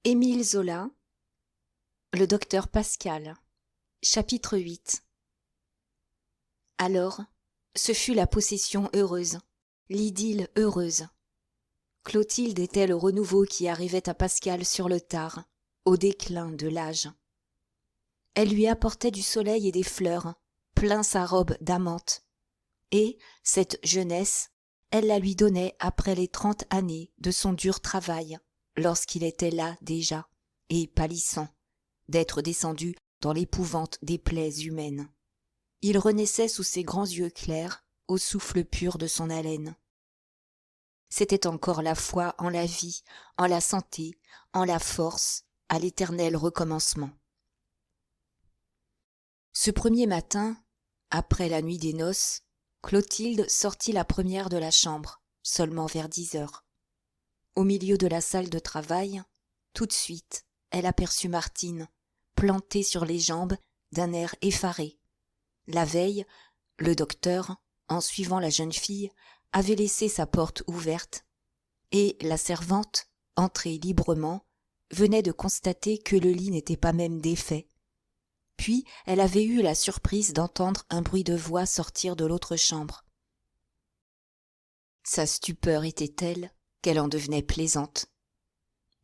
Émile Zola, le docteur Pascal, chapitre 8. Alors, ce fut la possession heureuse, l'idylle heureuse. Clotilde était le renouveau qui arrivait à Pascal sur le tard, au déclin de l'âge. Elle lui apportait du soleil et des fleurs, plein sa robe d'amante. Et, cette jeunesse, elle la lui donnait après les 30 années de son dur travail, lorsqu'il était là déjà, et pâlissant, d'être descendu dans l'épouvante des plaies humaines. Il renaissait sous ses grands yeux clairs, au souffle pur de son haleine. C'était encore la foi en la vie, en la santé, en la force, à l'éternel recommencement. Ce premier matin, après la nuit des noces, Clotilde sortit la première de la chambre, seulement vers 10 heures. Au milieu de la salle de travail, tout de suite, elle aperçut Martine, plantée sur les jambes d'un air effaré. La veille, le docteur, en suivant la jeune fille, avait laissé sa porte ouverte, et la servante, entrée librement, venait de constater que le lit n'était pas même défait. Puis elle avait eu la surprise d'entendre un bruit de voix sortir de l'autre chambre. Sa stupeur était telle qu'elle en devenait plaisante.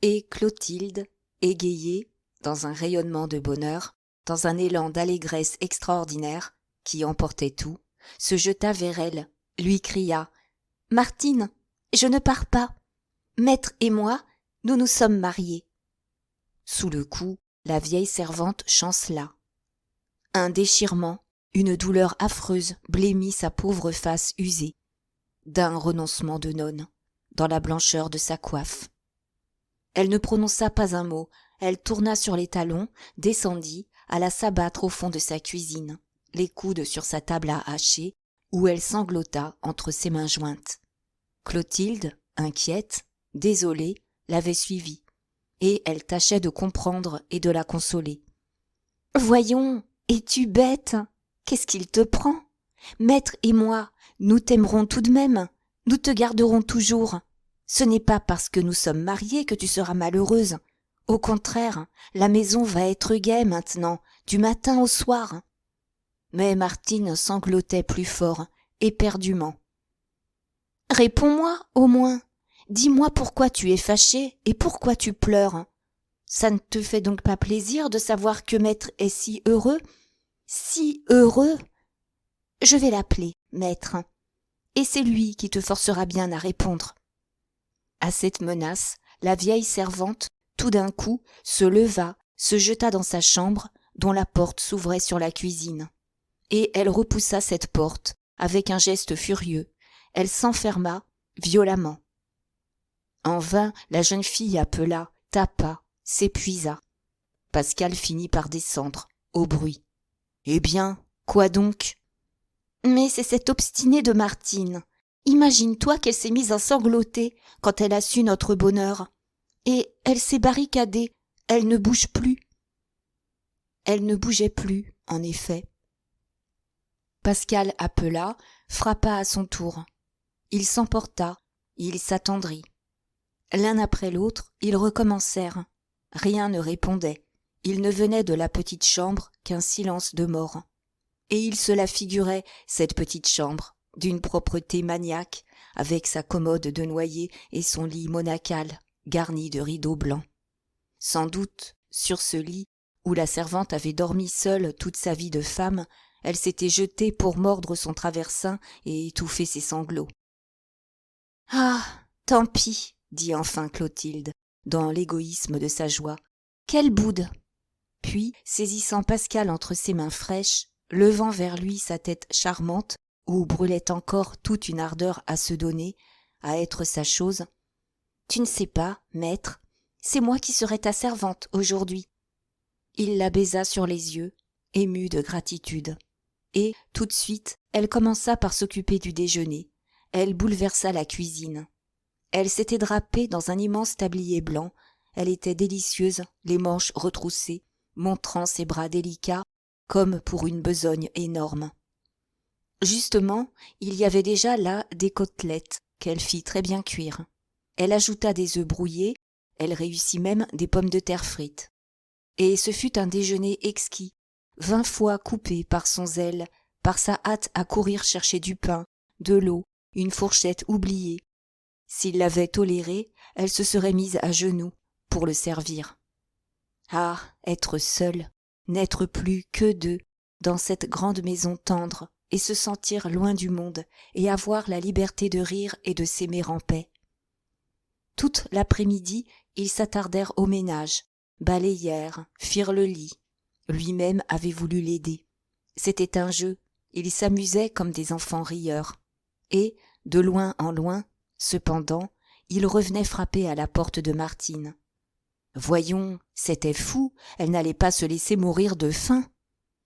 Et Clotilde, égayée, dans un rayonnement de bonheur, dans un élan d'allégresse extraordinaire, qui emportait tout, se jeta vers elle, lui cria « Martine, je ne pars pas. Maître et moi, nous nous sommes mariés. » Sous le coup, la vieille servante chancela. Un déchirement, une douleur affreuse blêmit sa pauvre face usée, d'un renoncement de nonne, dans la blancheur de sa coiffe. Elle ne prononça pas un mot, elle tourna sur les talons, descendit, alla s'abattre au fond de sa cuisine, les coudes sur sa table à hacher, où elle sanglota entre ses mains jointes. Clotilde, inquiète, désolée, l'avait suivie, et elle tâchait de comprendre et de la consoler. « Voyons, es-tu bête? Qu'est-ce qu'il te prend? Maître et moi, nous t'aimerons tout de même, nous te garderons toujours. Ce n'est pas parce que nous sommes mariés que tu seras malheureuse. Au contraire, la maison va être gaie maintenant, du matin au soir. » Mais Martine sanglotait plus fort, éperdument. « Réponds-moi, au moins. Dis-moi pourquoi tu es fâchée et pourquoi tu pleures. Ça ne te fait donc pas plaisir de savoir que maître est si heureux? Si heureux? Je vais l'appeler, maître, et c'est lui qui te forcera bien à répondre. » À cette menace, la vieille servante, tout d'un coup, se leva, se jeta dans sa chambre, dont la porte s'ouvrait sur la cuisine. Et elle repoussa cette porte, avec un geste furieux. Elle s'enferma, violemment. En vain, la jeune fille appela, tapa, s'épuisa. Pascal finit par descendre, au bruit. « Eh bien, quoi donc ?»« Mais c'est cette obstinée de Martine. Imagine-toi qu'elle s'est mise à sangloter quand elle a su notre bonheur. Et elle s'est barricadée, elle ne bouge plus. » Elle ne bougeait plus, en effet. Pascal appela, frappa à son tour. Il s'emporta, il s'attendrit. L'un après l'autre, ils recommencèrent. Rien ne répondait. Il ne venait de la petite chambre qu'un silence de mort. Et il se la figurait, cette petite chambre, d'une propreté maniaque, avec sa commode de noyer et son lit monacal, garni de rideaux blancs. Sans doute, sur ce lit, où la servante avait dormi seule toute sa vie de femme, elle s'était jetée pour mordre son traversin et étouffer ses sanglots. « Ah, tant pis, » dit enfin Clotilde, dans l'égoïsme de sa joie. « Quelle boude !» Puis, saisissant Pascal entre ses mains fraîches, levant vers lui sa tête charmante, où brûlait encore toute une ardeur à se donner, à être sa chose. « Tu ne sais pas, maître, c'est moi qui serai ta servante aujourd'hui. » Il la baisa sur les yeux, émue de gratitude. Et, tout de suite, elle commença par s'occuper du déjeuner. Elle bouleversa la cuisine. Elle s'était drapée dans un immense tablier blanc. Elle était délicieuse, les manches retroussées, montrant ses bras délicats, comme pour une besogne énorme. Justement, il y avait déjà là des côtelettes qu'elle fit très bien cuire. Elle ajouta des œufs brouillés, Elle réussit même des pommes de terre frites. Et ce fut un déjeuner exquis, 20 fois coupé par son zèle, par sa hâte à courir chercher du pain, de l'eau, une fourchette oubliée. S'il l'avait toléré, elle se serait mise à genoux pour le servir. Ah, être seule, n'être plus que deux, dans cette grande maison tendre, et se sentir loin du monde, et avoir la liberté de rire et de s'aimer en paix. Toute l'après-midi, ils s'attardèrent au ménage, balayèrent, firent le lit. Lui-même avait voulu l'aider. C'était un jeu, ils s'amusaient comme des enfants rieurs. Et, de loin en loin, cependant, il revenait frapper à la porte de Martine. Voyons, c'était fou, elle n'allait pas se laisser mourir de faim.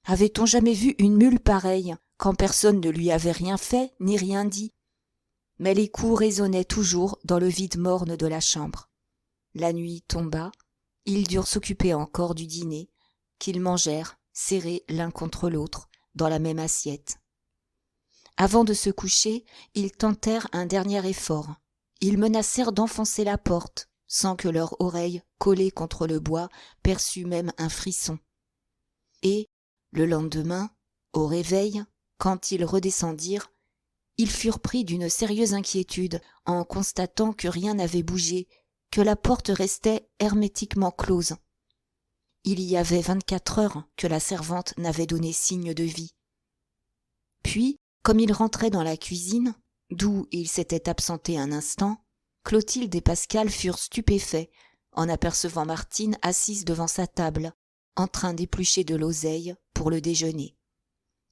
Avait-on jamais vu une mule pareille, quand personne ne lui avait rien fait ni rien dit? Mais les coups résonnaient toujours dans le vide morne de la chambre. La nuit tomba, ils durent s'occuper encore du dîner, qu'ils mangèrent, serrés l'un contre l'autre, dans la même assiette. Avant de se coucher, ils tentèrent un dernier effort. Ils menacèrent d'enfoncer la porte, sans que leur oreille, collée contre le bois, perçût même un frisson. Et, le lendemain, au réveil, quand ils redescendirent, ils furent pris d'une sérieuse inquiétude en constatant que rien n'avait bougé, que la porte restait hermétiquement close. Il y avait 24 heures que la servante n'avait donné signe de vie. Puis, comme ils rentraient dans la cuisine, d'où ils s'étaient absentés un instant, Clotilde et Pascal furent stupéfaits en apercevant Martine assise devant sa table, en train d'éplucher de l'oseille pour le déjeuner.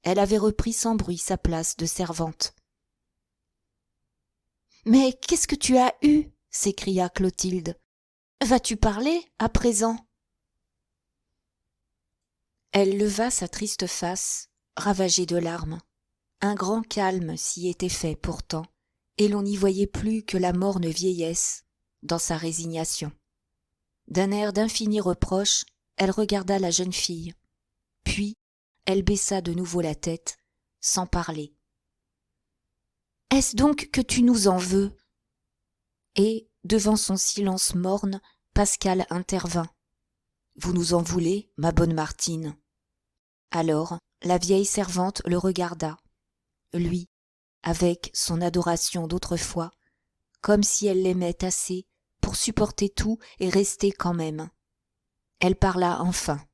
Elle avait repris sans bruit sa place de servante. « Mais qu'est-ce que tu as eu ?» s'écria Clotilde. « Vas-tu parler à présent ?» Elle leva sa triste face, ravagée de larmes. Un grand calme s'y était fait pourtant, et l'on n'y voyait plus que la morne vieillesse dans sa résignation. D'un air d'infini reproche, elle regarda la jeune fille. Puis, elle baissa de nouveau la tête, sans parler. « Est-ce donc que tu nous en veux ?» Et, devant son silence morne, Pascal intervint. « Vous nous en voulez, ma bonne Martine ?» Alors, la vieille servante le regarda. Lui, avec son adoration d'autrefois, comme si elle l'aimait assez pour supporter tout et rester quand même. Elle parla enfin.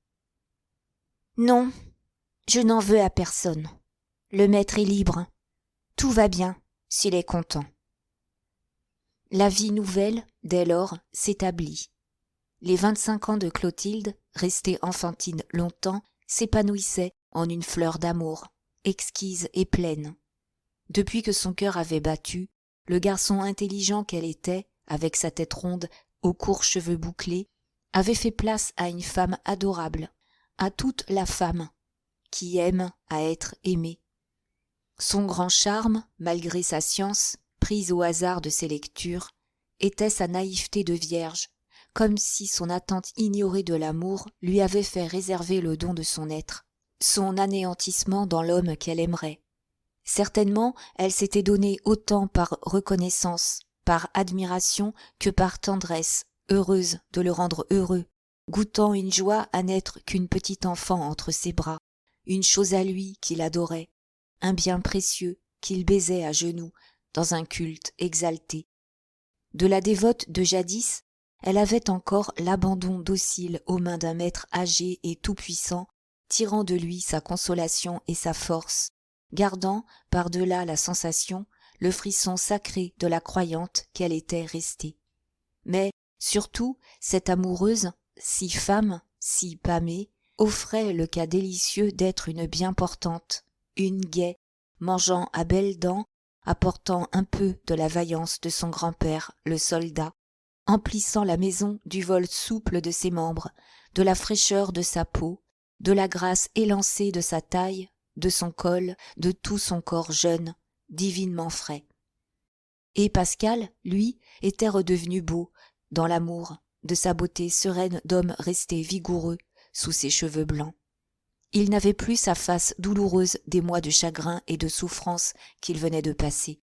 « Non, je n'en veux à personne. Le maître est libre. Tout va bien, s'il est content. » La vie nouvelle, dès lors, s'établit. Les 25 ans de Clotilde, restée enfantine longtemps, s'épanouissaient en une fleur d'amour, exquise et pleine. Depuis que son cœur avait battu, le garçon intelligent qu'elle était, avec sa tête ronde, aux courts cheveux bouclés, avait fait place à une femme adorable, à toute la femme, qui aime à être aimée. Son grand charme, malgré sa science, prise au hasard de ses lectures, était sa naïveté de vierge, comme si son attente ignorée de l'amour lui avait fait réserver le don de son être, son anéantissement dans l'homme qu'elle aimerait. Certainement, elle s'était donnée autant par reconnaissance, par admiration, que par tendresse, heureuse de le rendre heureux, goûtant une joie à n'être qu'une petite enfant entre ses bras, une chose à lui qu'il adorait, un bien précieux qu'il baisait à genoux, dans un culte exalté. De la dévote de jadis, elle avait encore l'abandon docile aux mains d'un maître âgé et tout-puissant, tirant de lui sa consolation et sa force, gardant, par-delà la sensation, le frisson sacré de la croyante qu'elle était restée. Mais, surtout, cette amoureuse, si femme, si pâmée, offrait le cas délicieux d'être une bien portante, une gaie, mangeant à belles dents, apportant un peu de la vaillance de son grand-père, le soldat, emplissant la maison du vol souple de ses membres, de la fraîcheur de sa peau, de la grâce élancée de sa taille, de son col, de tout son corps jeune, divinement frais. Et Pascal, lui, était redevenu beau, dans l'amour, de sa beauté sereine d'homme resté vigoureux sous ses cheveux blancs. Il n'avait plus sa face douloureuse des mois de chagrin et de souffrance qu'il venait de passer.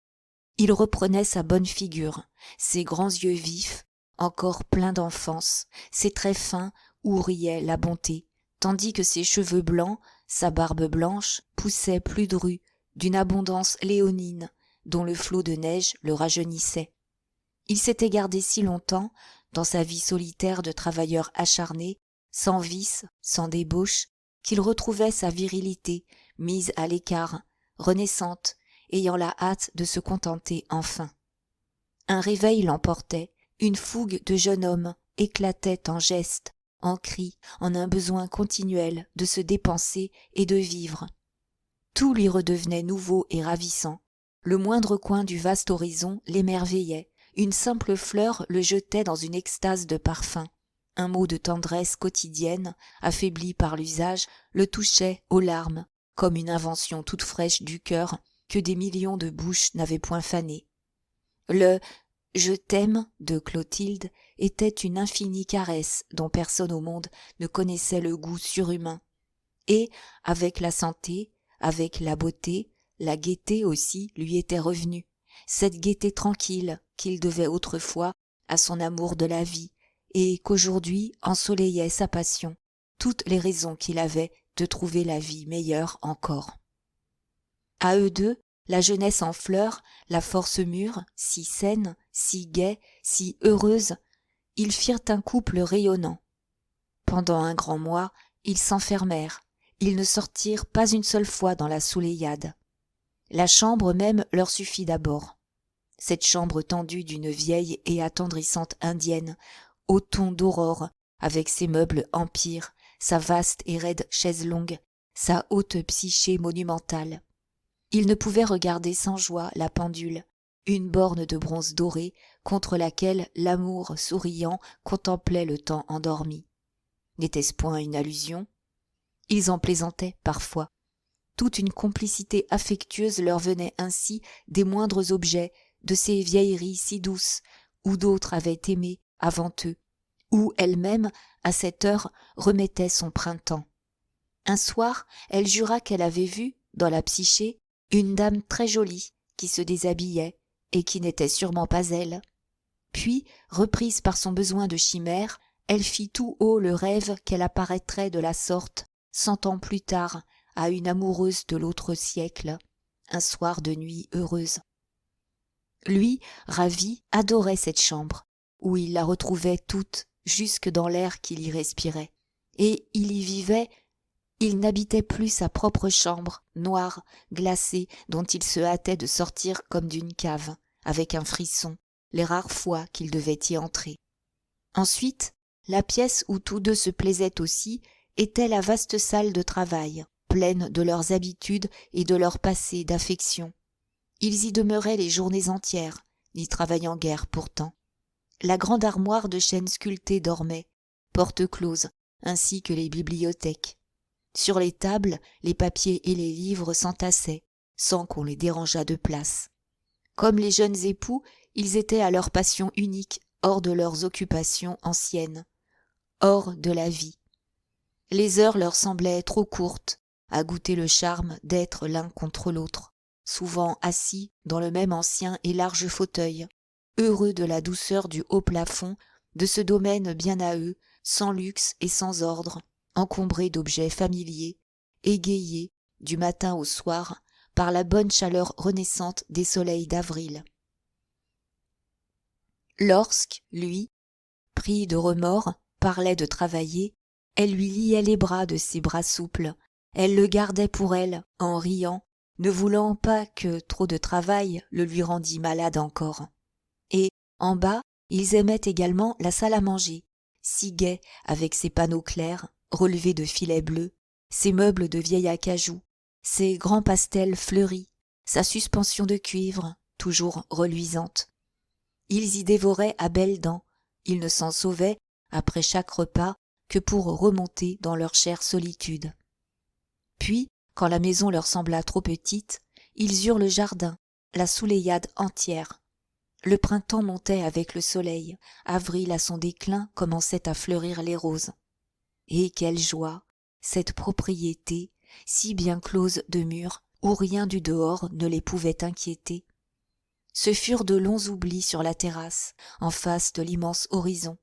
Il reprenait sa bonne figure, ses grands yeux vifs, encore plein d'enfance, ses traits fins où riait la bonté, tandis que ses cheveux blancs, sa barbe blanche, poussaient plus drus, d'une abondance léonine, dont le flot de neige le rajeunissait. Il s'était gardé si longtemps, dans sa vie solitaire de travailleur acharné, sans vice, sans débauche, qu'il retrouvait sa virilité, mise à l'écart, renaissante, ayant la hâte de se contenter enfin. Un réveil l'emportait, une fougue de jeune homme éclatait en gestes, en cris, en un besoin continuel de se dépenser et de vivre. Tout lui redevenait nouveau et ravissant. Le moindre coin du vaste horizon l'émerveillait, une simple fleur le jetait dans une extase de parfum. Un mot de tendresse quotidienne, affaibli par l'usage, le touchait aux larmes, comme une invention toute fraîche du cœur que des millions de bouches n'avaient point fané. Le « je t'aime » de Clotilde était une infinie caresse dont personne au monde ne connaissait le goût surhumain. Et, avec la santé, avec la beauté, la gaieté aussi lui était revenue, cette gaieté tranquille qu'il devait autrefois à son amour de la vie, et qu'aujourd'hui ensoleillait sa passion, toutes les raisons qu'il avait de trouver la vie meilleure encore. À eux deux, la jeunesse en fleurs, la force mûre, si saine, si gaie, si heureuse, ils firent un couple rayonnant. Pendant un grand mois, ils s'enfermèrent, ils ne sortirent pas une seule fois dans la Souleyade. La chambre même leur suffit d'abord. Cette chambre tendue d'une vieille et attendrissante indienne, au ton d'aurore, avec ses meubles empires, sa vaste et raide chaise longue, sa haute psyché monumentale. Ils ne pouvaient regarder sans joie la pendule, une borne de bronze doré contre laquelle l'amour souriant contemplait le temps endormi. N'était-ce point une allusion ? Ils en plaisantaient parfois. Toute une complicité affectueuse leur venait ainsi des moindres objets, de ces vieilleries si douces, où d'autres avaient aimé avant eux, où elle-même, à cette heure, remettait son printemps. Un soir, elle jura qu'elle avait vu, dans la psyché, une dame très jolie qui se déshabillait et qui n'était sûrement pas elle. Puis, reprise par son besoin de chimère, elle fit tout haut le rêve qu'elle apparaîtrait de la sorte, 100 ans plus tard, à une amoureuse de l'autre siècle, un soir de nuit heureuse. Lui, ravi, adorait cette chambre, où il la retrouvait toute, jusque dans l'air qu'il y respirait. Et il y vivait, il n'habitait plus sa propre chambre, noire, glacée, dont il se hâtait de sortir comme d'une cave, avec un frisson, les rares fois qu'il devait y entrer. Ensuite, la pièce où tous deux se plaisaient aussi était la vaste salle de travail, pleine de leurs habitudes et de leur passé d'affection. Ils y demeuraient les journées entières, n'y travaillant guère pourtant. La grande armoire de chêne sculpté dormait, porte close, ainsi que les bibliothèques. Sur les tables, les papiers et les livres s'entassaient, sans qu'on les dérangeât de place. Comme les jeunes époux, ils étaient à leur passion unique, hors de leurs occupations anciennes, hors de la vie. Les heures leur semblaient trop courtes à goûter le charme d'être l'un contre l'autre, souvent assis dans le même ancien et large fauteuil, heureux de la douceur du haut plafond, de ce domaine bien à eux, sans luxe et sans ordre, encombré d'objets familiers, égayés, du matin au soir, par la bonne chaleur renaissante des soleils d'avril. Lorsque, lui, pris de remords, parlait de travailler, elle lui liait les bras de ses bras souples, elle le gardait pour elle, en riant, ne voulant pas que trop de travail le lui rendît malade encore. Et, en bas, ils aimaient également la salle à manger, si gaie avec ses panneaux clairs, relevés de filets bleus, ses meubles de vieil acajou, ses grands pastels fleuris, sa suspension de cuivre, toujours reluisante. Ils y dévoraient à belles dents, ils ne s'en sauvaient, après chaque repas, que pour remonter dans leur chère solitude. Puis, quand la maison leur sembla trop petite, ils eurent le jardin, la Souleyade entière. Le printemps montait avec le soleil, avril à son déclin commençait à fleurir les roses. Et quelle joie, cette propriété, si bien close de murs, où rien du dehors ne les pouvait inquiéter. Ce furent de longs oublis sur la terrasse, en face de l'immense horizon,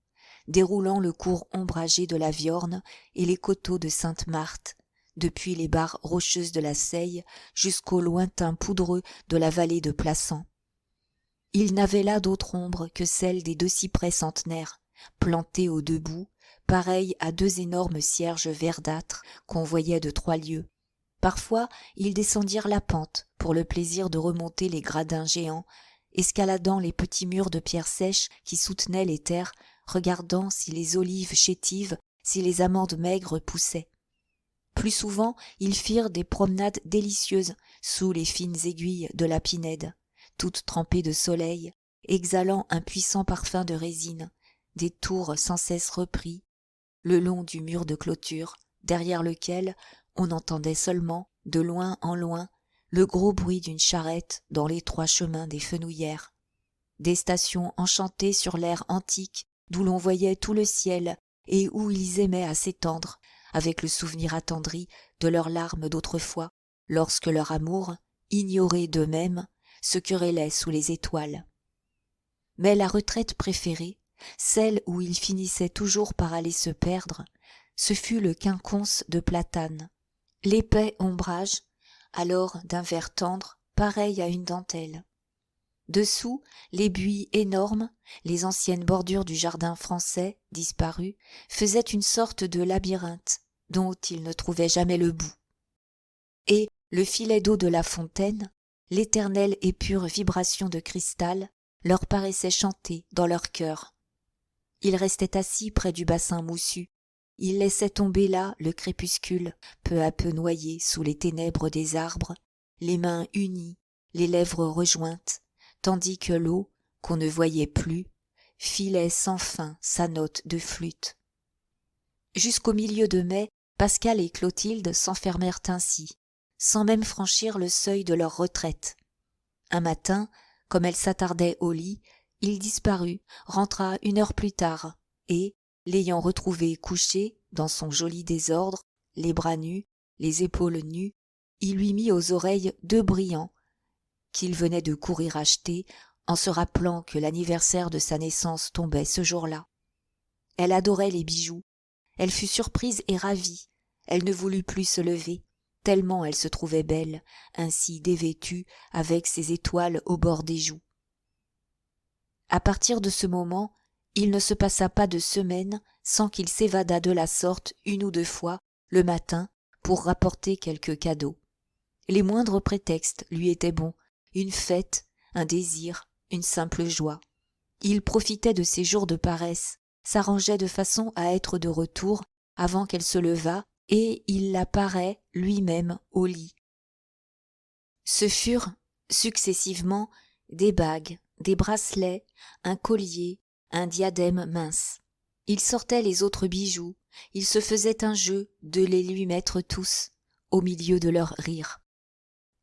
déroulant le cours ombragé de la Viorne et les coteaux de Sainte-Marthe, depuis les barres rocheuses de la Seille jusqu'au lointain poudreux de la vallée de Plassans. Il n'avait là d'autre ombre que celle des 2 cyprès centenaires, plantés aux 2 bouts, pareils à 2 énormes cierges verdâtres qu'on voyait de 3 lieues. Parfois, ils descendirent la pente pour le plaisir de remonter les gradins géants, escaladant les petits murs de pierre sèche qui soutenaient les terres, regardant si les olives chétives, si les amandes maigres poussaient. Plus souvent, ils firent des promenades délicieuses sous les fines aiguilles de la pinède, toutes trempées de soleil, exhalant un puissant parfum de résine, des tours sans cesse repris, le long du mur de clôture, derrière lequel on entendait seulement, de loin en loin, le gros bruit d'une charrette dans l'étroit chemin des fenouillères. Des stations enchantées sur l'air antique, d'où l'on voyait tout le ciel et où ils aimaient à s'étendre, avec le souvenir attendri de leurs larmes d'autrefois, lorsque leur amour, ignoré d'eux-mêmes, se querellait sous les étoiles. Mais la retraite préférée, celle où ils finissaient toujours par aller se perdre, ce fut le quinconce de platane, l'épais ombrage, alors d'un vert tendre, pareil à une dentelle. Dessous, les buis énormes, les anciennes bordures du jardin français, disparues, faisaient une sorte de labyrinthe, dont ils ne trouvaient jamais le bout. Et le filet d'eau de la fontaine, l'éternelle et pure vibration de cristal, leur paraissait chanter dans leur cœur. Ils restaient assis près du bassin moussu, ils laissaient tomber là le crépuscule, peu à peu noyé sous les ténèbres des arbres, les mains unies, les lèvres rejointes, tandis que l'eau, qu'on ne voyait plus, filait sans fin sa note de flûte. Jusqu'au milieu de mai, Pascal et Clotilde s'enfermèrent ainsi, sans même franchir le seuil de leur retraite. Un matin, comme elle s'attardait au lit, il disparut, rentra 1 heure plus tard, et, l'ayant retrouvé couché, dans son joli désordre, les bras nus, les épaules nues, il lui mit aux oreilles 2 brillants, qu'il venait de courir acheter, en se rappelant que l'anniversaire de sa naissance tombait ce jour-là. Elle adorait les bijoux, elle fut surprise et ravie, elle ne voulut plus se lever, tellement elle se trouvait belle, ainsi dévêtue, avec ses étoiles au bord des joues. À partir de ce moment, il ne se passa pas de semaine sans qu'il s'évadât de la sorte 1 ou 2 fois, le matin, pour rapporter quelques cadeaux. Les moindres prétextes lui étaient bons, une fête, un désir, une simple joie. Il profitait de ces jours de paresse, s'arrangeait de façon à être de retour avant qu'elle se levât, et il la parait lui-même au lit. Ce furent, successivement, des bagues, des bracelets, un collier, un diadème mince. Il sortait les autres bijoux, il se faisait un jeu de les lui mettre tous, au milieu de leurs rires.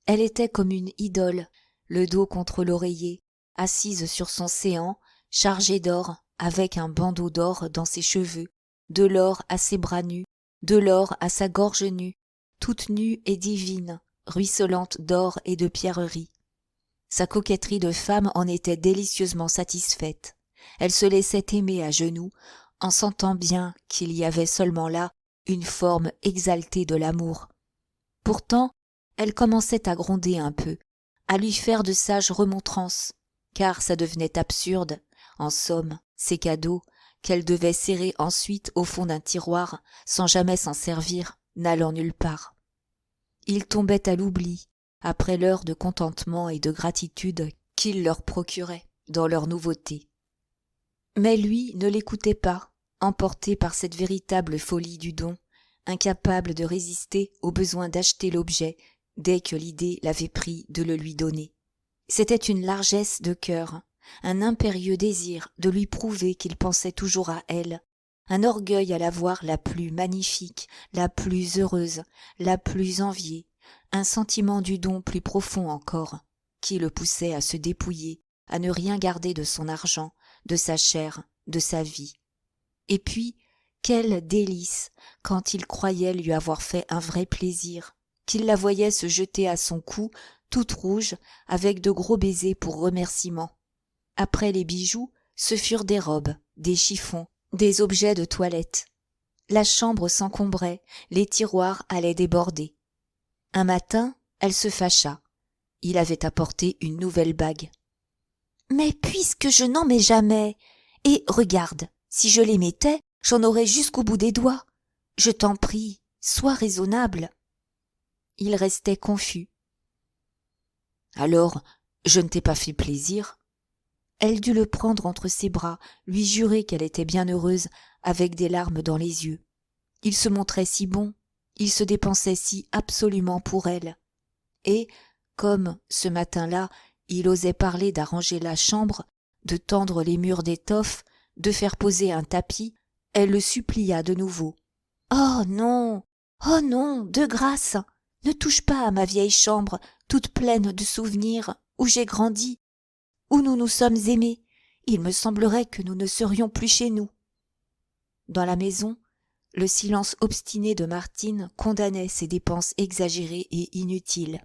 Elle était comme une idole, le dos contre l'oreiller, assise sur son séant, chargée d'or, avec un bandeau d'or dans ses cheveux, de l'or à ses bras nus, de l'or à sa gorge nue, toute nue et divine, ruisselante d'or et de pierreries. Sa coquetterie de femme en était délicieusement satisfaite. Elle se laissait aimer à genoux, en sentant bien qu'il y avait seulement là une forme exaltée de l'amour. Pourtant, elle commençait à gronder un peu, à lui faire de sages remontrances, car ça devenait absurde, en somme, ces cadeaux, qu'elle devait serrer ensuite au fond d'un tiroir, sans jamais s'en servir, n'allant nulle part. Il tombait à l'oubli, après l'heure de contentement et de gratitude qu'il leur procurait dans leur nouveauté. Mais lui ne l'écoutait pas, emporté par cette véritable folie du don, incapable de résister au besoin d'acheter l'objet dès que l'idée l'avait pris de le lui donner. C'était une largesse de cœur, un impérieux désir de lui prouver qu'il pensait toujours à elle, un orgueil à la voir la plus magnifique, la plus heureuse, la plus enviée, un sentiment du don plus profond encore, qui le poussait à se dépouiller, à ne rien garder de son argent, de sa chair, de sa vie. Et puis, quel délice quand il croyait lui avoir fait un vrai plaisir, qu'il la voyait se jeter à son cou toute rouge, avec de gros baisers pour remerciement. Après les bijoux, ce furent des robes, des chiffons, des objets de toilette. La chambre s'encombrait, les tiroirs allaient déborder. Un matin, elle se fâcha. Il avait apporté une nouvelle bague. « Mais puisque je n'en mets jamais, et regarde, si je les mettais, j'en aurais jusqu'au bout des doigts. Je t'en prie, sois raisonnable. » Il restait confus. « Alors, je ne t'ai pas fait plaisir ?» Elle dut le prendre entre ses bras, lui jurer qu'elle était bien heureuse, avec des larmes dans les yeux. Il se montrait si bon, il se dépensait si absolument pour elle. Et, comme, ce matin-là, il osait parler d'arranger la chambre, de tendre les murs d'étoffe, de faire poser un tapis, elle le supplia de nouveau. « Oh non, de grâce, ne touche pas à ma vieille chambre, toute pleine de souvenirs, où j'ai grandi, où nous nous sommes aimés. Il me semblerait que nous ne serions plus chez nous. » Dans la maison, le silence obstiné de Martine condamnait ses dépenses exagérées et inutiles.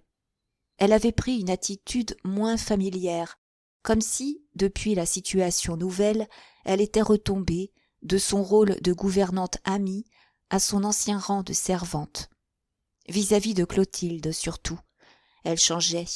Elle avait pris une attitude moins familière, comme si, depuis la situation nouvelle, elle était retombée, de son rôle de gouvernante amie, à son ancien rang de servante. Vis-à-vis de Clotilde surtout, elle changeait,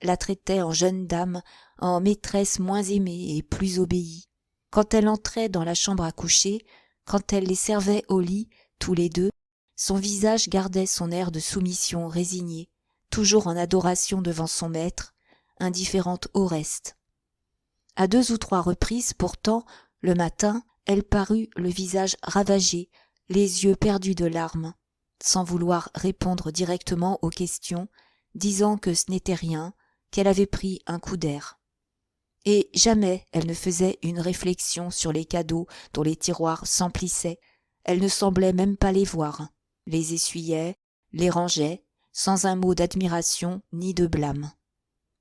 la traitait en jeune dame, en maîtresse moins aimée et plus obéie. Quand elle entrait dans la chambre à coucher, quand elle les servait au lit, tous les deux, son visage gardait son air de soumission résignée, toujours en adoration devant son maître, indifférente au reste. À 2 ou 3 reprises, pourtant, le matin, elle parut le visage ravagé, les yeux perdus de larmes, sans vouloir répondre directement aux questions, disant que ce n'était rien, qu'elle avait pris un coup d'air. Et jamais elle ne faisait une réflexion sur les cadeaux dont les tiroirs s'emplissaient, elle ne semblait même pas les voir, les essuyait, les rangeait, sans un mot d'admiration ni de blâme.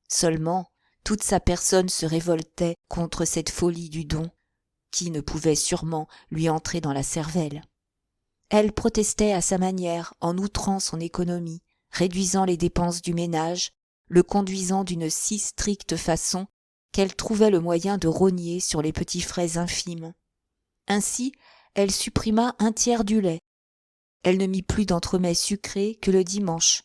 Seulement, toute sa personne se révoltait contre cette folie du don, qui ne pouvait sûrement lui entrer dans la cervelle. Elle protestait à sa manière en outrant son économie, réduisant les dépenses du ménage, le conduisant d'une si stricte façon qu'elle trouvait le moyen de rogner sur les petits frais infimes. Ainsi, elle supprima 1/3 du lait. Elle ne mit plus d'entremets sucrés que le dimanche.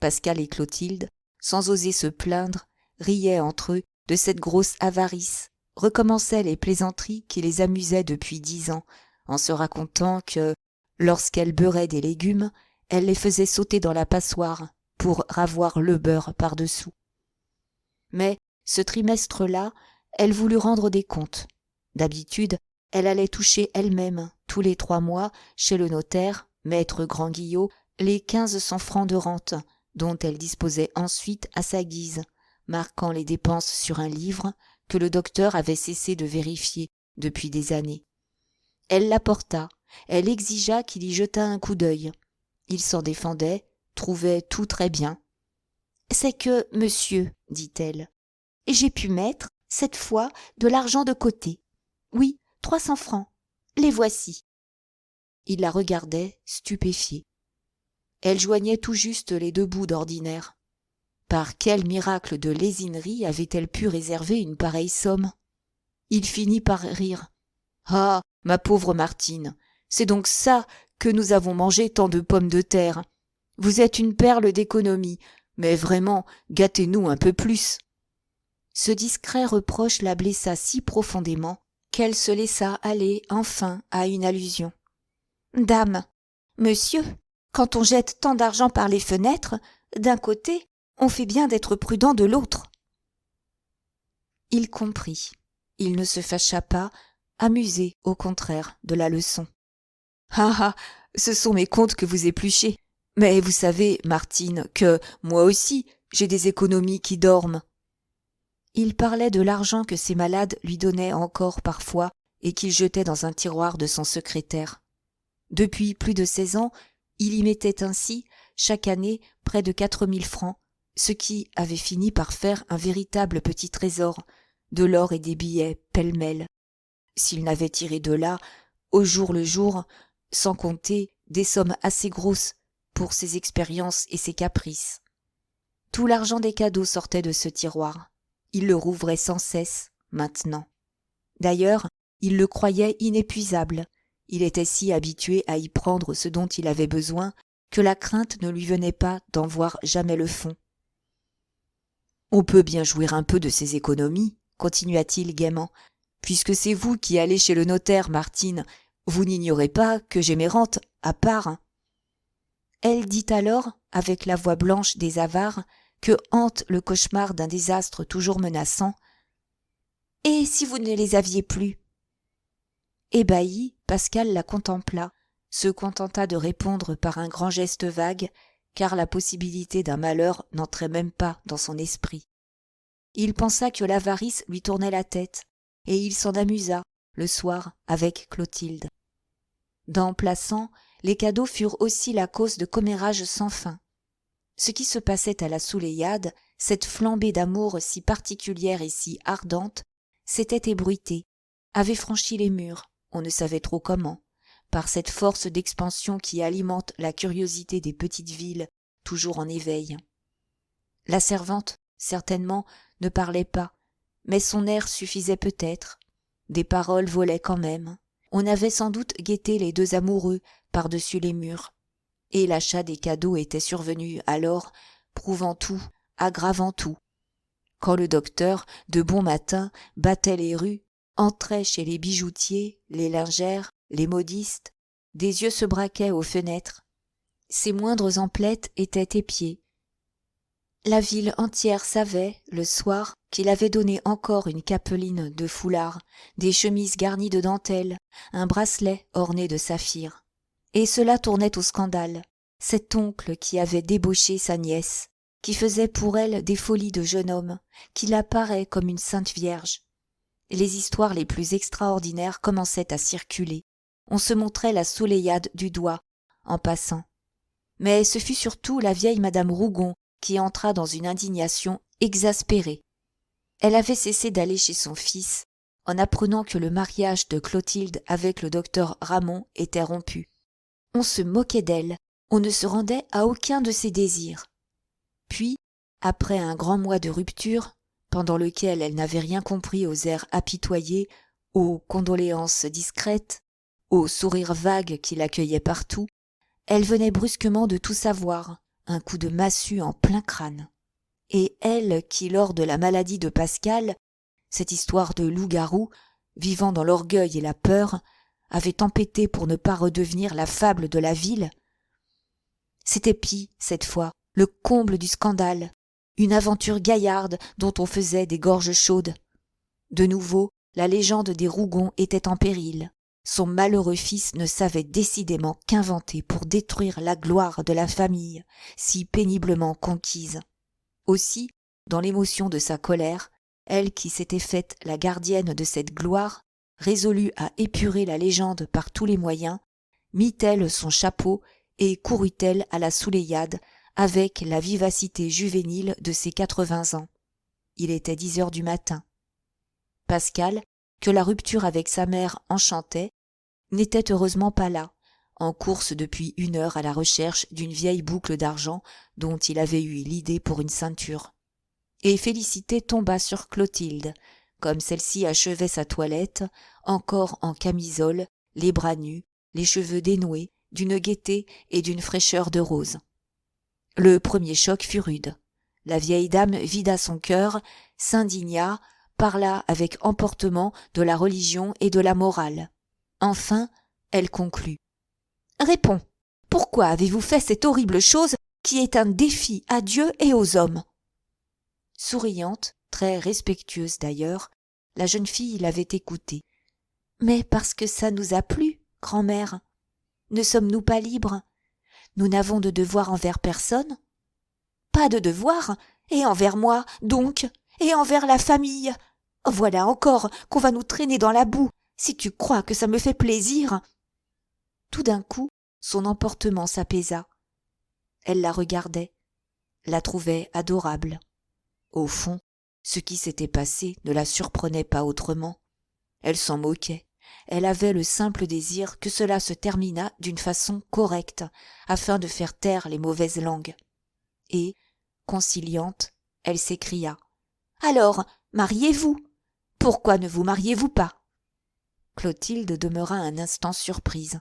Pascal et Clotilde, sans oser se plaindre, riaient entre eux de cette grosse avarice, recommençaient les plaisanteries qui les amusaient depuis 10 ans, en se racontant que, lorsqu'elle beurrait des légumes, elle les faisait sauter dans la passoire pour ravoir le beurre par-dessous. Mais ce trimestre-là, elle voulut rendre des comptes. D'habitude, elle allait toucher elle-même, tous les 3 mois, chez le notaire, maître Grand-Guillot, les 1500 francs de rente, dont elle disposait ensuite à sa guise, marquant les dépenses sur un livre que le docteur avait cessé de vérifier depuis des années. Elle l'apporta, elle exigea qu'il y jetât un coup d'œil. Il s'en défendait, trouvait tout très bien. « C'est que, monsieur, dit-elle, j'ai pu mettre, cette fois, de l'argent de côté. Oui, 300 francs. Les voici. » Il la regardait, stupéfié. Elle joignait tout juste les 2 bouts d'ordinaire. Par quel miracle de lésinerie avait-elle pu réserver une pareille somme? Il finit par rire. « Ah, ma pauvre Martine, c'est donc ça que nous avons mangé tant de pommes de terre. Vous êtes une perle d'économie, mais vraiment, gâtez-nous un peu plus. » Ce discret reproche la blessa si profondément qu'elle se laissa aller enfin à une allusion. « Dame, monsieur, quand on jette tant d'argent par les fenêtres, d'un côté, on fait bien d'être prudent de l'autre. » Il comprit. Il ne se fâcha pas, amusé, au contraire, de la leçon. « Ah ah, ce sont mes comptes que vous épluchez. Mais vous savez, Martine, que, moi aussi, j'ai des économies qui dorment. » Il parlait de l'argent que ses malades lui donnaient encore parfois et qu'il jetait dans un tiroir de son secrétaire. Depuis plus de 16 ans, il y mettait ainsi, chaque année, près de 4000 francs, ce qui avait fini par faire un véritable petit trésor, de l'or et des billets pêle-mêle. S'il n'avait tiré de là, au jour le jour, sans compter des sommes assez grosses pour ses expériences et ses caprices. Tout l'argent des cadeaux sortait de ce tiroir. Il le rouvrait sans cesse, maintenant. D'ailleurs, il le croyait inépuisable. Il était si habitué à y prendre ce dont il avait besoin que la crainte ne lui venait pas d'en voir jamais le fond. « On peut bien jouir un peu de ses économies, » continua-t-il gaiement, « puisque c'est vous qui allez chez le notaire, Martine. Vous n'ignorez pas que j'ai mes rentes à part. » Elle dit alors, avec la voix blanche des avares, que hante le cauchemar d'un désastre toujours menaçant. « Et si vous ne les aviez plus ?» Ébahi, Pascal la contempla, se contenta de répondre par un grand geste vague, car la possibilité d'un malheur n'entrait même pas dans son esprit. Il pensa que l'avarice lui tournait la tête, et il s'en amusa, le soir, avec Clotilde. Dans Plassans, les cadeaux furent aussi la cause de commérages sans fin. Ce qui se passait à la Souleymade, cette flambée d'amour si particulière et si ardente, s'était ébruité, avait franchi les murs, on ne savait trop comment, par cette force d'expansion qui alimente la curiosité des petites villes, toujours en éveil. La servante, certainement, ne parlait pas, mais son air suffisait peut-être. Des paroles volaient quand même. On avait sans doute guetté les deux amoureux par-dessus les murs. Et l'achat des cadeaux était survenu alors, prouvant tout, aggravant tout. Quand le docteur, de bon matin, battait les rues, entrait chez les bijoutiers, les lingères, les modistes, des yeux se braquaient aux fenêtres. Ses moindres emplettes étaient épiées. La ville entière savait, le soir, qu'il avait donné encore une capeline de foulard, des chemises garnies de dentelle, un bracelet orné de saphir. Et cela tournait au scandale. Cet oncle qui avait débauché sa nièce, qui faisait pour elle des folies de jeune homme, qui la parait comme une sainte vierge. Les histoires les plus extraordinaires commençaient à circuler. On se montrait la Souleymade du doigt, en passant. Mais ce fut surtout la vieille madame Rougon qui entra dans une indignation exaspérée. Elle avait cessé d'aller chez son fils en apprenant que le mariage de Clotilde avec le docteur Ramon était rompu. On se moquait d'elle, on ne se rendait à aucun de ses désirs. Puis, après un grand mois de rupture, pendant lequel elle n'avait rien compris aux airs apitoyés, aux condoléances discrètes, aux sourires vagues qui l'accueillaient partout, elle venait brusquement de tout savoir, un coup de massue en plein crâne. Et elle qui, lors de la maladie de Pascal, cette histoire de loup-garou, vivant dans l'orgueil et la peur, avait tempêté pour ne pas redevenir la fable de la ville. C'était pis, cette fois, le comble du scandale, une aventure gaillarde dont on faisait des gorges chaudes. De nouveau, la légende des Rougon était en péril. Son malheureux fils ne savait décidément qu'inventer pour détruire la gloire de la famille, si péniblement conquise. Aussi, dans l'émotion de sa colère, elle qui s'était faite la gardienne de cette gloire, résolue à épurer la légende par tous les moyens, mit-elle son chapeau et courut-elle à la Souleymade avec la vivacité juvénile de ses 80 ans. Il était 10 heures du matin. Pascal, que la rupture avec sa mère enchantait, n'était heureusement pas là, en course depuis 1 heure à la recherche d'une vieille boucle d'argent dont il avait eu l'idée pour une ceinture. Et Félicité tomba sur Clotilde, comme celle-ci achevait sa toilette, encore en camisole, les bras nus, les cheveux dénoués, d'une gaieté et d'une fraîcheur de rose. Le premier choc fut rude. La vieille dame vida son cœur, s'indigna, parla avec emportement de la religion et de la morale. Enfin, elle conclut. « Réponds, pourquoi avez-vous fait cette horrible chose qui est un défi à Dieu et aux hommes ?» Souriante, très respectueuse d'ailleurs, la jeune fille l'avait écoutée. « Mais parce que ça nous a plu, grand-mère. Ne sommes-nous pas libres? Nous n'avons de devoir envers personne. »« Pas de devoir? Et envers moi, donc? Et envers la famille? Voilà encore qu'on va nous traîner dans la boue, si tu crois que ça me fait plaisir. » Tout d'un coup, son emportement s'apaisa. Elle la regardait, la trouvait adorable. Au fond, ce qui s'était passé ne la surprenait pas autrement. Elle s'en moquait. Elle avait le simple désir que cela se terminât d'une façon correcte, afin de faire taire les mauvaises langues. Et, conciliante, elle s'écria. « Alors, mariez-vous. Pourquoi ne vous mariez-vous pas ?» Clotilde demeura un instant surprise.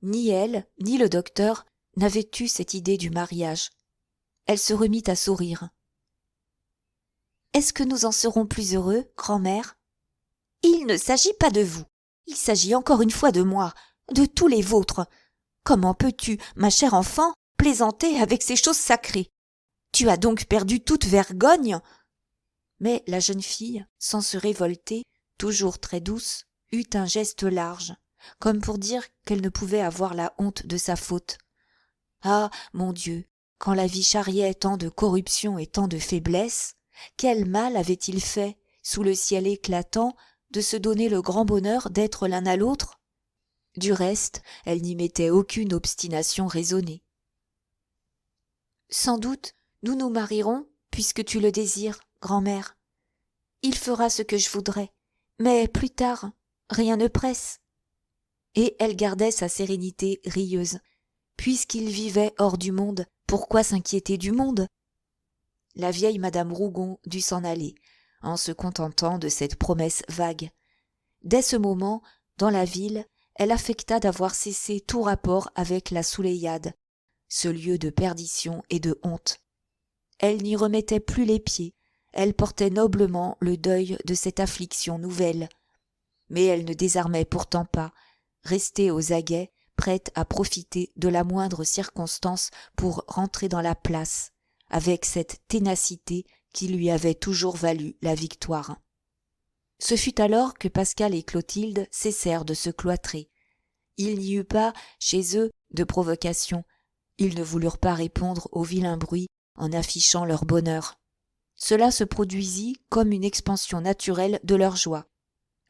Ni elle, ni le docteur n'avaient eu cette idée du mariage. Elle se remit à sourire. « Est-ce que nous en serons plus heureux, grand-mère ? » « Il ne s'agit pas de vous. Il s'agit encore une fois de moi, de tous les vôtres. Comment peux-tu, ma chère enfant, plaisanter avec ces choses sacrées ? Tu as donc perdu toute vergogne ?» Mais la jeune fille, sans se révolter, toujours très douce, eut un geste large, comme pour dire qu'elle ne pouvait avoir la honte de sa faute. Ah, mon Dieu, quand la vie charriait tant de corruption et tant de faiblesse, quel mal avait-il fait, sous le ciel éclatant, de se donner le grand bonheur d'être l'un à l'autre ? Du reste, elle n'y mettait aucune obstination raisonnée. « Sans doute, nous nous marierons, puisque tu le désires, grand-mère. Il fera ce que je voudrais, mais plus tard, rien ne presse. » Et elle gardait sa sérénité rieuse. Puisqu'il vivait hors du monde, pourquoi s'inquiéter du monde ? La vieille madame Rougon dut s'en aller, en se contentant de cette promesse vague. Dès ce moment, dans la ville, elle affecta d'avoir cessé tout rapport avec la Souleyade, ce lieu de perdition et de honte. Elle n'y remettait plus les pieds, elle portait noblement le deuil de cette affliction nouvelle. Mais elle ne désarmait pourtant pas, restée aux aguets, prête à profiter de la moindre circonstance pour rentrer dans la place, avec cette ténacité qui lui avait toujours valu la victoire. Ce fut alors que Pascal et Clotilde cessèrent de se cloîtrer. Il n'y eut pas, chez eux, de provocation. Ils ne voulurent pas répondre au vilain bruit en affichant leur bonheur. Cela se produisit comme une expansion naturelle de leur joie.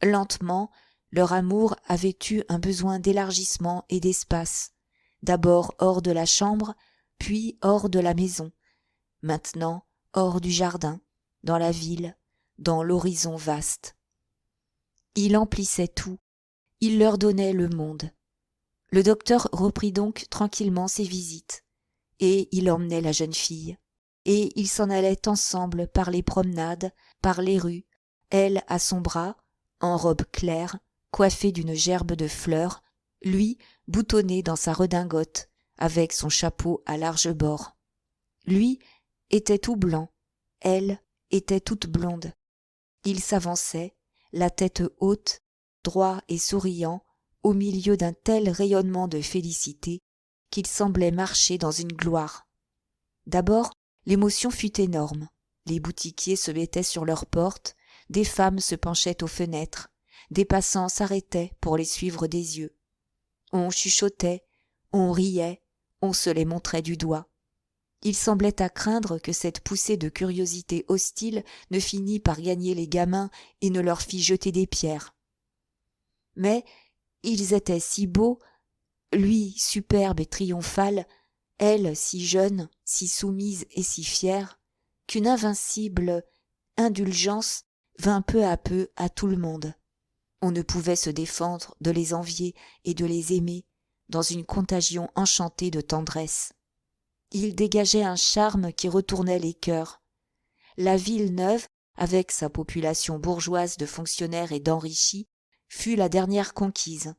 Lentement, leur amour avait eu un besoin d'élargissement et d'espace, d'abord hors de la chambre, puis hors de la maison, maintenant hors du jardin, dans la ville, dans l'horizon vaste. Il emplissait tout, il leur donnait le monde. Le docteur reprit donc tranquillement ses visites, et il emmenait la jeune fille, et ils s'en allaient ensemble par les promenades, par les rues, elle à son bras, en robe claire, coiffée d'une gerbe de fleurs, lui boutonné dans sa redingote, avec son chapeau à large bord. Lui était tout blanc, elle était toute blonde. Il s'avançait, la tête haute, droit et souriant, au milieu d'un tel rayonnement de félicité qu'il semblait marcher dans une gloire. D'abord, l'émotion fut énorme. Les boutiquiers se mettaient sur leurs portes, des femmes se penchaient aux fenêtres, des passants s'arrêtaient pour les suivre des yeux. On chuchotait, on riait, on se les montrait du doigt. Il semblait à craindre que cette poussée de curiosité hostile ne finît par gagner les gamins et ne leur fît jeter des pierres. Mais ils étaient si beaux, lui superbe et triomphal, elle si jeune, si soumise et si fière, qu'une invincible indulgence vint peu à peu à tout le monde. On ne pouvait se défendre de les envier et de les aimer dans une contagion enchantée de tendresse. Il dégageait un charme qui retournait les cœurs. La ville neuve, avec sa population bourgeoise de fonctionnaires et d'enrichis, fut la dernière conquise.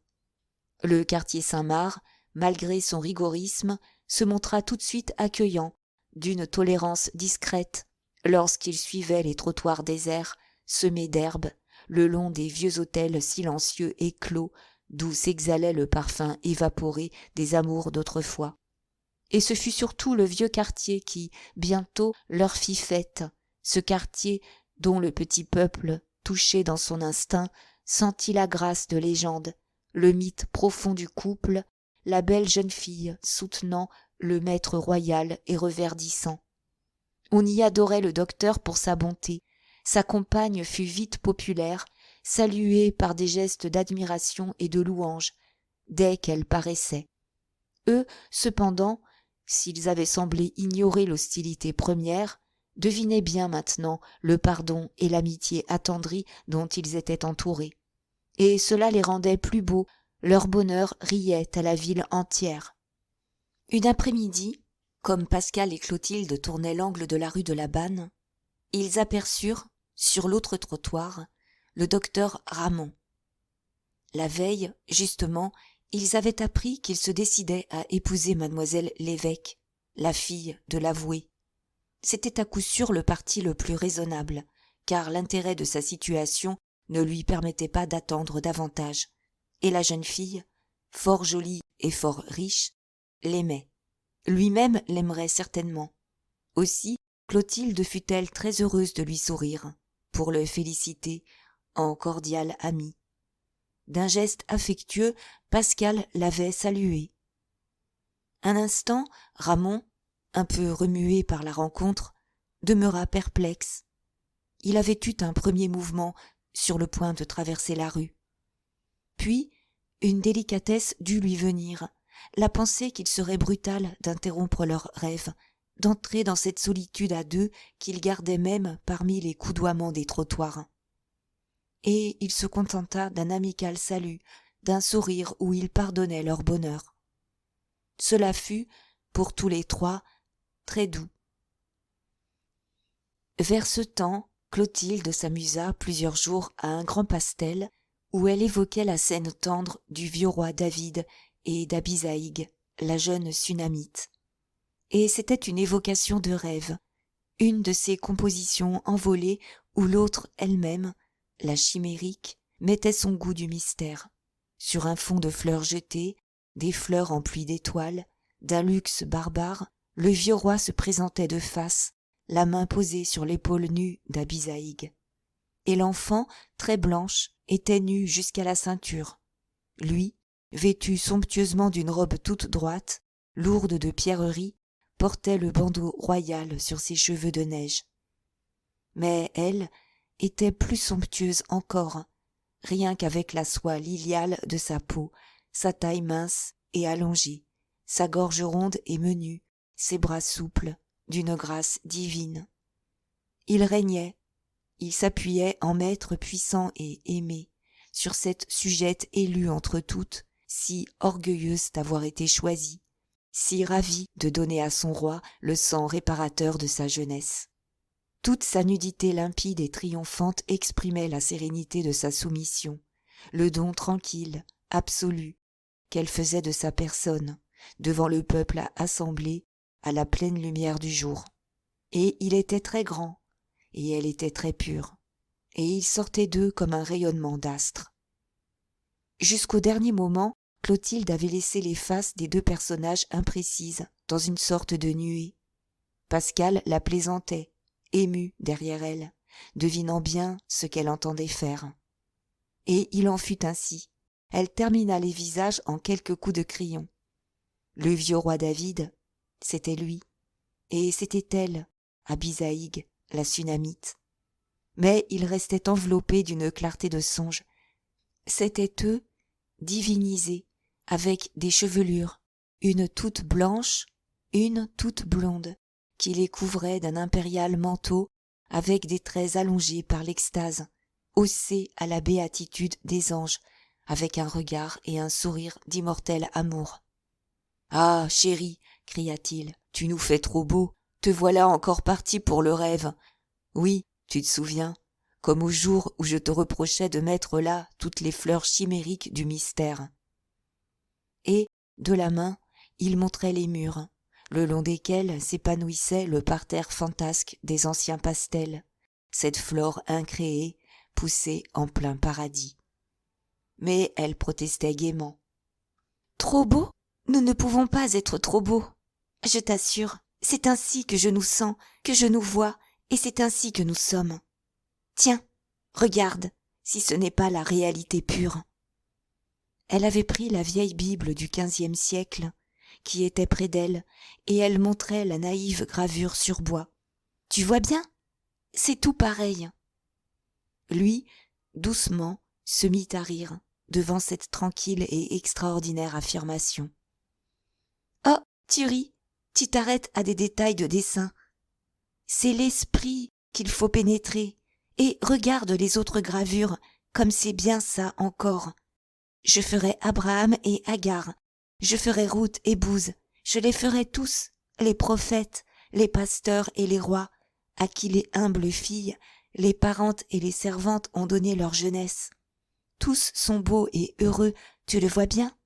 Le quartier Saint-Marc, malgré son rigorisme, se montra tout de suite accueillant, d'une tolérance discrète, lorsqu'il suivait les trottoirs déserts, semés d'herbes, le long des vieux hôtels silencieux et clos, d'où s'exhalait le parfum évaporé des amours d'autrefois. Et ce fut surtout le vieux quartier qui, bientôt, leur fit fête, ce quartier dont le petit peuple, touché dans son instinct, sentit la grâce de légende, le mythe profond du couple, la belle jeune fille soutenant le maître royal et reverdissant. On y adorait le docteur pour sa bonté, sa compagne fut vite populaire, saluée par des gestes d'admiration et de louange, dès qu'elle paraissait. Eux, cependant, s'ils avaient semblé ignorer l'hostilité première, devinaient bien maintenant le pardon et l'amitié attendrie dont ils étaient entourés. Et cela les rendait plus beaux, leur bonheur riait à la ville entière. Une après-midi, Comme Pascal et Clotilde tournaient l'angle de la rue de la Banne, ils aperçurent, sur l'autre trottoir, le docteur Ramon. La veille, justement, ils avaient appris qu'il se décidait à épouser mademoiselle l'évêque, la fille de l'avoué. C'était à coup sûr le parti le plus raisonnable, car l'intérêt de sa situation ne lui permettait pas d'attendre davantage, et la jeune fille, fort jolie et fort riche, l'aimait. Lui-même l'aimerait certainement. Aussi, Clotilde fut-elle très heureuse de lui sourire, pour le féliciter, en cordial ami. D'un geste affectueux, Pascal l'avait salué. Un instant, Ramon, un peu remué par la rencontre, demeura perplexe. Il avait eu un premier mouvement sur le point de traverser la rue. Puis, une délicatesse dut lui venir, la pensée qu'il serait brutal d'interrompre leur rêve, d'entrer dans cette solitude à deux qu'ils gardaient même parmi les coudoiements des trottoirs. Et il se contenta d'un amical salut, d'un sourire où il pardonnait leur bonheur. Cela fut, pour tous les trois, très doux. Vers ce temps, Clotilde s'amusa plusieurs jours à un grand pastel où elle évoquait la scène tendre du vieux roi David et d'Abisaïg, la jeune Sunamite. Et c'était une évocation de rêve, une de ces compositions envolées où l'autre elle-même, la chimérique, mettait son goût du mystère. Sur un fond de fleurs jetées, des fleurs en pluie d'étoiles, d'un luxe barbare, le vieux roi se présentait de face, la main posée sur l'épaule nue d'Abisaïg. Et l'enfant, très blanche, était nue jusqu'à la ceinture. Lui, vêtu somptueusement d'une robe toute droite, lourde de pierreries, portait le bandeau royal sur ses cheveux de neige. Mais elle était plus somptueuse encore, rien qu'avec la soie liliale de sa peau, sa taille mince et allongée, sa gorge ronde et menue, ses bras souples, d'une grâce divine. Il régnait, il s'appuyait en maître puissant et aimé, sur cette sujette élue entre toutes, si orgueilleuse d'avoir été choisie, si ravie de donner à son roi le sang réparateur de sa jeunesse. Toute sa nudité limpide et triomphante exprimait la sérénité de sa soumission, le don tranquille, absolu, qu'elle faisait de sa personne, devant le peuple assemblé à la pleine lumière du jour. Et il était très grand, et elle était très pure, et il sortait d'eux comme un rayonnement d'astres. Jusqu'au dernier moment, Clotilde avait laissé les faces des deux personnages imprécises, dans une sorte de nuée. Pascal la plaisantait, ému derrière elle, devinant bien ce qu'elle entendait faire. Et il en fut ainsi. Elle termina les visages en quelques coups de crayon. Le vieux roi David, c'était lui, et c'était elle, Abisaïg, la Sunamite. Mais ils restaient enveloppés d'une clarté de songe. C'étaient eux, divinisés, avec des chevelures, une toute blanche, une toute blonde, qui les couvrait d'un impérial manteau avec des traits allongés par l'extase, haussés à la béatitude des anges, avec un regard et un sourire d'immortel amour. « Ah, chérie, cria-t-il, tu nous fais trop beau, te voilà encore parti pour le rêve. Oui, tu te souviens, comme au jour où je te reprochais de mettre là toutes les fleurs chimériques du mystère. » Et, de la main, il montrait les murs, le long desquels s'épanouissait le parterre fantasque des anciens pastels, cette flore incréée, poussée en plein paradis. Mais elle protestait gaiement. « Trop beau ? Nous ne pouvons pas être trop beaux. Je t'assure, c'est ainsi que je nous sens, que je nous vois, et c'est ainsi que nous sommes. Tiens, regarde, si ce n'est pas la réalité pure. » Elle avait pris la vieille Bible du XVe siècle, qui était près d'elle, et elle montrait la naïve gravure sur bois. « Tu vois bien ? C'est tout pareil. » Lui, doucement, se mit à rire devant cette tranquille et extraordinaire affirmation. « Oh, tu ris, tu t'arrêtes à des détails de dessin. C'est l'esprit qu'il faut pénétrer, et regarde les autres gravures, comme c'est bien ça encore. Je ferai Abraham et Agar, je ferai Ruth et Booz, je les ferai tous, les prophètes, les pasteurs et les rois, à qui les humbles filles, les parentes et les servantes ont donné leur jeunesse. Tous sont beaux et heureux, tu le vois bien. »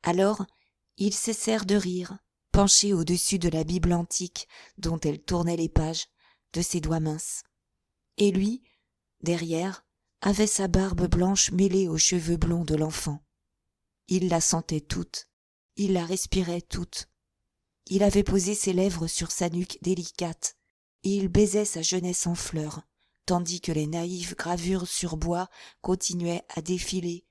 Alors, ils cessèrent de rire, penchés au-dessus de la Bible antique, dont elle tournait les pages, de ses doigts minces. Et lui, derrière, avait sa barbe blanche mêlée aux cheveux blonds de l'enfant. Il la sentait toute, il la respirait toute. Il avait posé ses lèvres sur sa nuque délicate, et il baisait sa jeunesse en fleurs, tandis que les naïves gravures sur bois continuaient à défiler,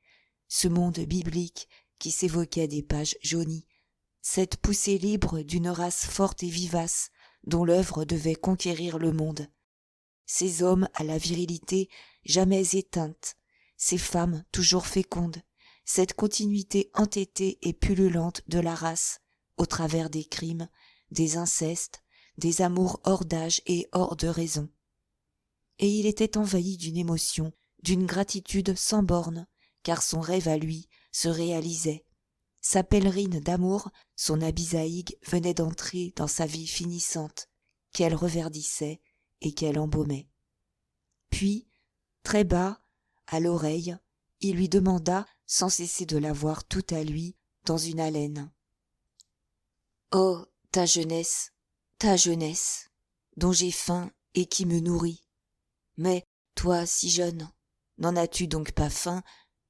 ce monde biblique qui s'évoquait des pages jaunies, cette poussée libre d'une race forte et vivace, dont l'œuvre devait conquérir le monde. Ces hommes à la virilité jamais éteinte, ces femmes toujours fécondes, cette continuité entêtée et pullulante de la race, au travers des crimes, des incestes, des amours hors d'âge et hors de raison. Et il était envahi d'une émotion, d'une gratitude sans bornes, car son rêve à lui se réalisait. Sa pèlerine d'amour, son Abisaïg, venait d'entrer dans sa vie finissante, qu'elle reverdissait et qu'elle embaumait. Puis, très bas, à l'oreille, il lui demanda, sans cesser de la voir tout à lui, dans une haleine. « Oh, ta jeunesse, dont j'ai faim et qui me nourrit. Mais, toi si jeune, n'en as-tu donc pas faim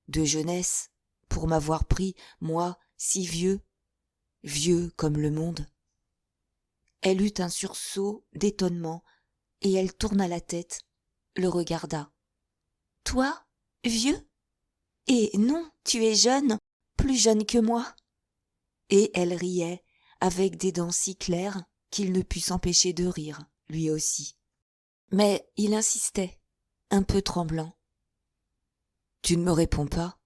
de jeunesse, pour m'avoir pris, moi, si vieux comme le monde ?» Elle eut un sursaut d'étonnement, et elle tourna la tête, le regarda. « Toi, vieux ? Et non, tu es jeune, plus jeune que moi. » Et elle riait, avec des dents si claires qu'il ne put s'empêcher de rire, lui aussi. Mais il insistait, un peu tremblant. « Tu ne me réponds pas ?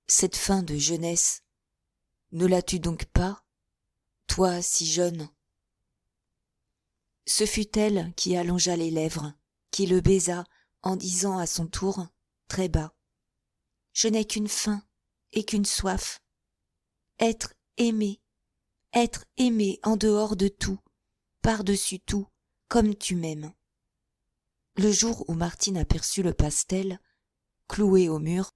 Cette fin de jeunesse, ne l'as-tu donc pas, toi si jeune ?» Ce fut elle qui allongea les lèvres, qui le baisa en disant à son tour, très bas, « Je n'ai qu'une faim et qu'une soif. Être aimé en dehors de tout, par-dessus tout, comme tu m'aimes. » Le jour où Martine aperçut le pastel, cloué au mur,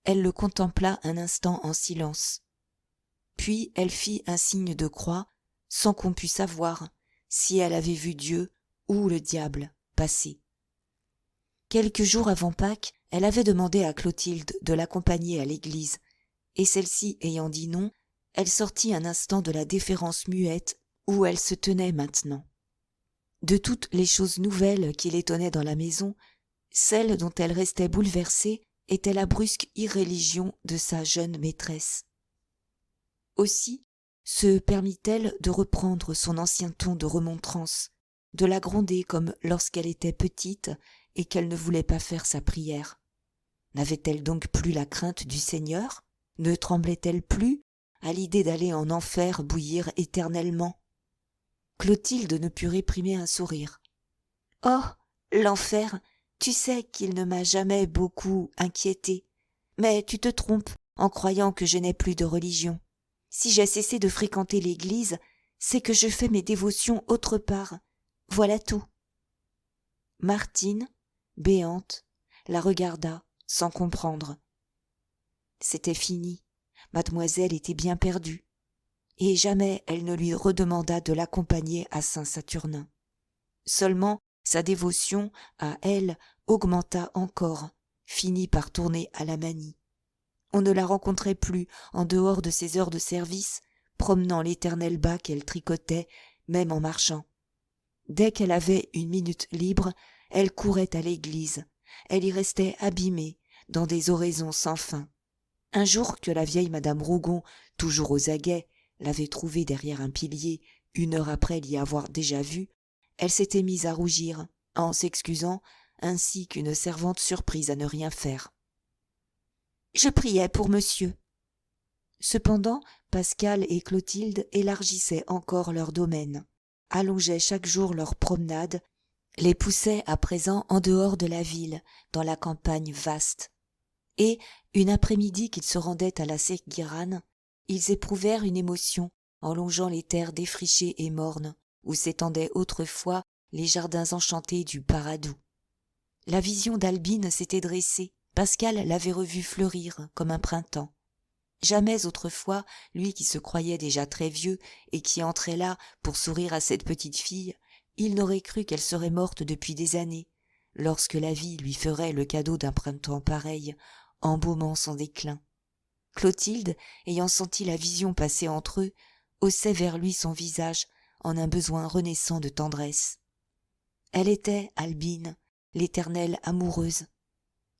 elle le contempla un instant en silence. Puis elle fit un signe de croix, sans qu'on pût savoir si elle avait vu Dieu ou le diable passer. Quelques jours avant Pâques, elle avait demandé à Clotilde de l'accompagner à l'église, et celle-ci ayant dit non, elle sortit un instant de la déférence muette où elle se tenait maintenant. De toutes les choses nouvelles qui l'étonnaient dans la maison, celle dont elle restait bouleversée était la brusque irréligion de sa jeune maîtresse. Aussi se permit-elle de reprendre son ancien ton de remontrance, de la gronder comme lorsqu'elle était petite et qu'elle ne voulait pas faire sa prière. N'avait-elle donc plus la crainte du Seigneur? Ne tremblait-elle plus à l'idée d'aller en enfer bouillir éternellement? Clotilde ne put réprimer un sourire. « Oh, l'enfer, tu sais qu'il ne m'a jamais beaucoup inquiétée, mais tu te trompes en croyant que je n'ai plus de religion. Si j'ai cessé de fréquenter l'église, c'est que je fais mes dévotions autre part. Voilà tout. » Martine, béante, la regarda sans comprendre. C'était fini, mademoiselle était bien perdue, et jamais elle ne lui redemanda de l'accompagner à Saint-Saturnin. Seulement sa dévotion à elle augmenta encore, finit par tourner à la manie. On ne la rencontrait plus en dehors de ses heures de service, promenant l'éternel bas qu'elle tricotait, même en marchant. Dès qu'elle avait une minute libre, elle courait à l'église. Elle y restait abîmée, dans des oraisons sans fin. Un jour que la vieille madame Rougon, toujours aux aguets, l'avait trouvée derrière un pilier, 1 heure après l'y avoir déjà vue, elle s'était mise à rougir, en s'excusant, ainsi qu'une servante surprise à ne rien faire. « Je priais pour monsieur. » Cependant, Pascal et Clotilde élargissaient encore leur domaine, allongeaient chaque jour leurs promenades, les poussaient à présent en dehors de la ville, dans la campagne vaste. Et, une après-midi qu'ils se rendaient à la Séguirane, ils éprouvèrent une émotion en longeant les terres défrichées et mornes, où s'étendaient autrefois les jardins enchantés du Paradou. La vision d'Albine s'était dressée, Pascal l'avait revue fleurir comme un printemps. Jamais autrefois, lui qui se croyait déjà très vieux et qui entrait là pour sourire à cette petite fille, il n'aurait cru qu'elle serait morte depuis des années, lorsque la vie lui ferait le cadeau d'un printemps pareil, embaumant son déclin. Clotilde, ayant senti la vision passer entre eux, haussait vers lui son visage en un besoin renaissant de tendresse. Elle était, Albine, l'éternelle amoureuse.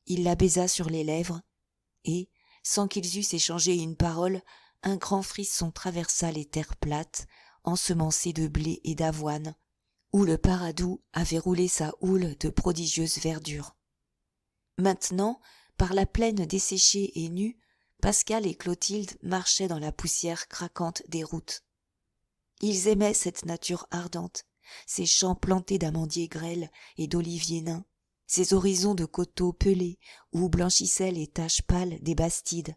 Il la baisa sur les lèvres, et, sans qu'ils eussent échangé une parole, un grand frisson traversa les terres plates, ensemencées de blé et d'avoine, où le Paradou avait roulé sa houle de prodigieuse verdure. Maintenant, par la plaine desséchée et nue, Pascal et Clotilde marchaient dans la poussière craquante des routes. Ils aimaient cette nature ardente, ces champs plantés d'amandiers grêles et d'oliviers nains, ces horizons de coteaux pelés où blanchissaient les taches pâles des bastides,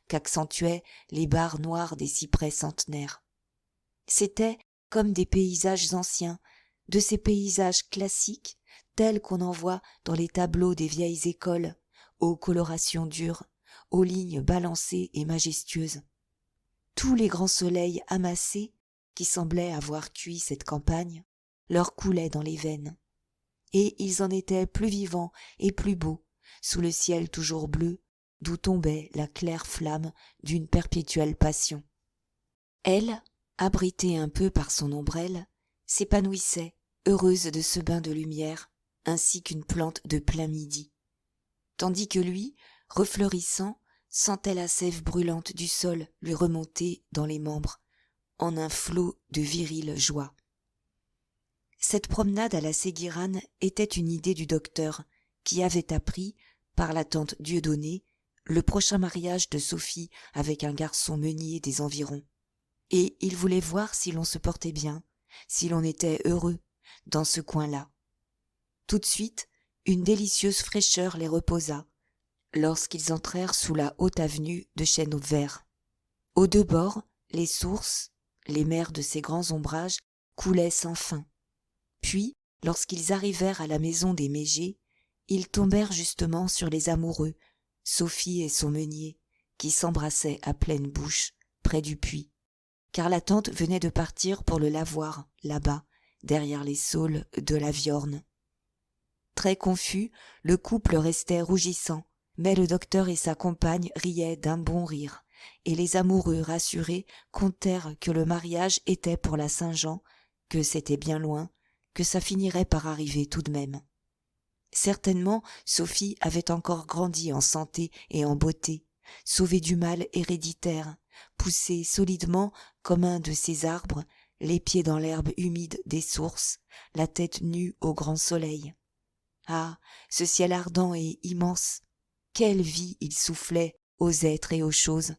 qu'accentuaient les barres noires des cyprès centenaires. C'étaient comme des paysages anciens, de ces paysages classiques, tels qu'on en voit dans les tableaux des vieilles écoles, aux colorations dures, aux lignes balancées et majestueuses. Tous les grands soleils amassés, qui semblaient avoir cuit cette campagne, leur coulaient dans les veines. Et ils en étaient plus vivants et plus beaux, sous le ciel toujours bleu, d'où tombait la claire flamme d'une perpétuelle passion. Elle, abritée un peu par son ombrelle, s'épanouissait, heureuse de ce bain de lumière, ainsi qu'une plante de plein midi. Tandis que lui, refleurissant, sentait la sève brûlante du sol lui remonter dans les membres, en un flot de virile joie. Cette promenade à la Séguirane était une idée du docteur, qui avait appris, par la tante Dieudonnée, le prochain mariage de Sophie avec un garçon meunier des environs. Et il voulait voir si l'on se portait bien, si l'on était heureux, dans ce coin-là. Tout de suite, une délicieuse fraîcheur les reposa, lorsqu'ils entrèrent sous la haute avenue de chênes verts. Aux deux bords, les sources, les mers de ces grands ombrages, coulaient sans fin. Puis, lorsqu'ils arrivèrent à la maison des Mégers, ils tombèrent justement sur les amoureux, Sophie et son meunier, qui s'embrassaient à pleine bouche, près du puits, car la tante venait de partir pour le lavoir, là-bas, derrière les saules de la Viorne. Très confus, le couple restait rougissant, mais le docteur et sa compagne riaient d'un bon rire, et les amoureux rassurés contèrent que le mariage était pour la Saint-Jean, que c'était bien loin, que ça finirait par arriver tout de même. Certainement, Sophie avait encore grandi en santé et en beauté, sauvée du mal héréditaire, poussée solidement comme un de ces arbres, les pieds dans l'herbe humide des sources, la tête nue au grand soleil. Ah, ce ciel ardent et immense! Quelle vie il soufflait aux êtres et aux choses!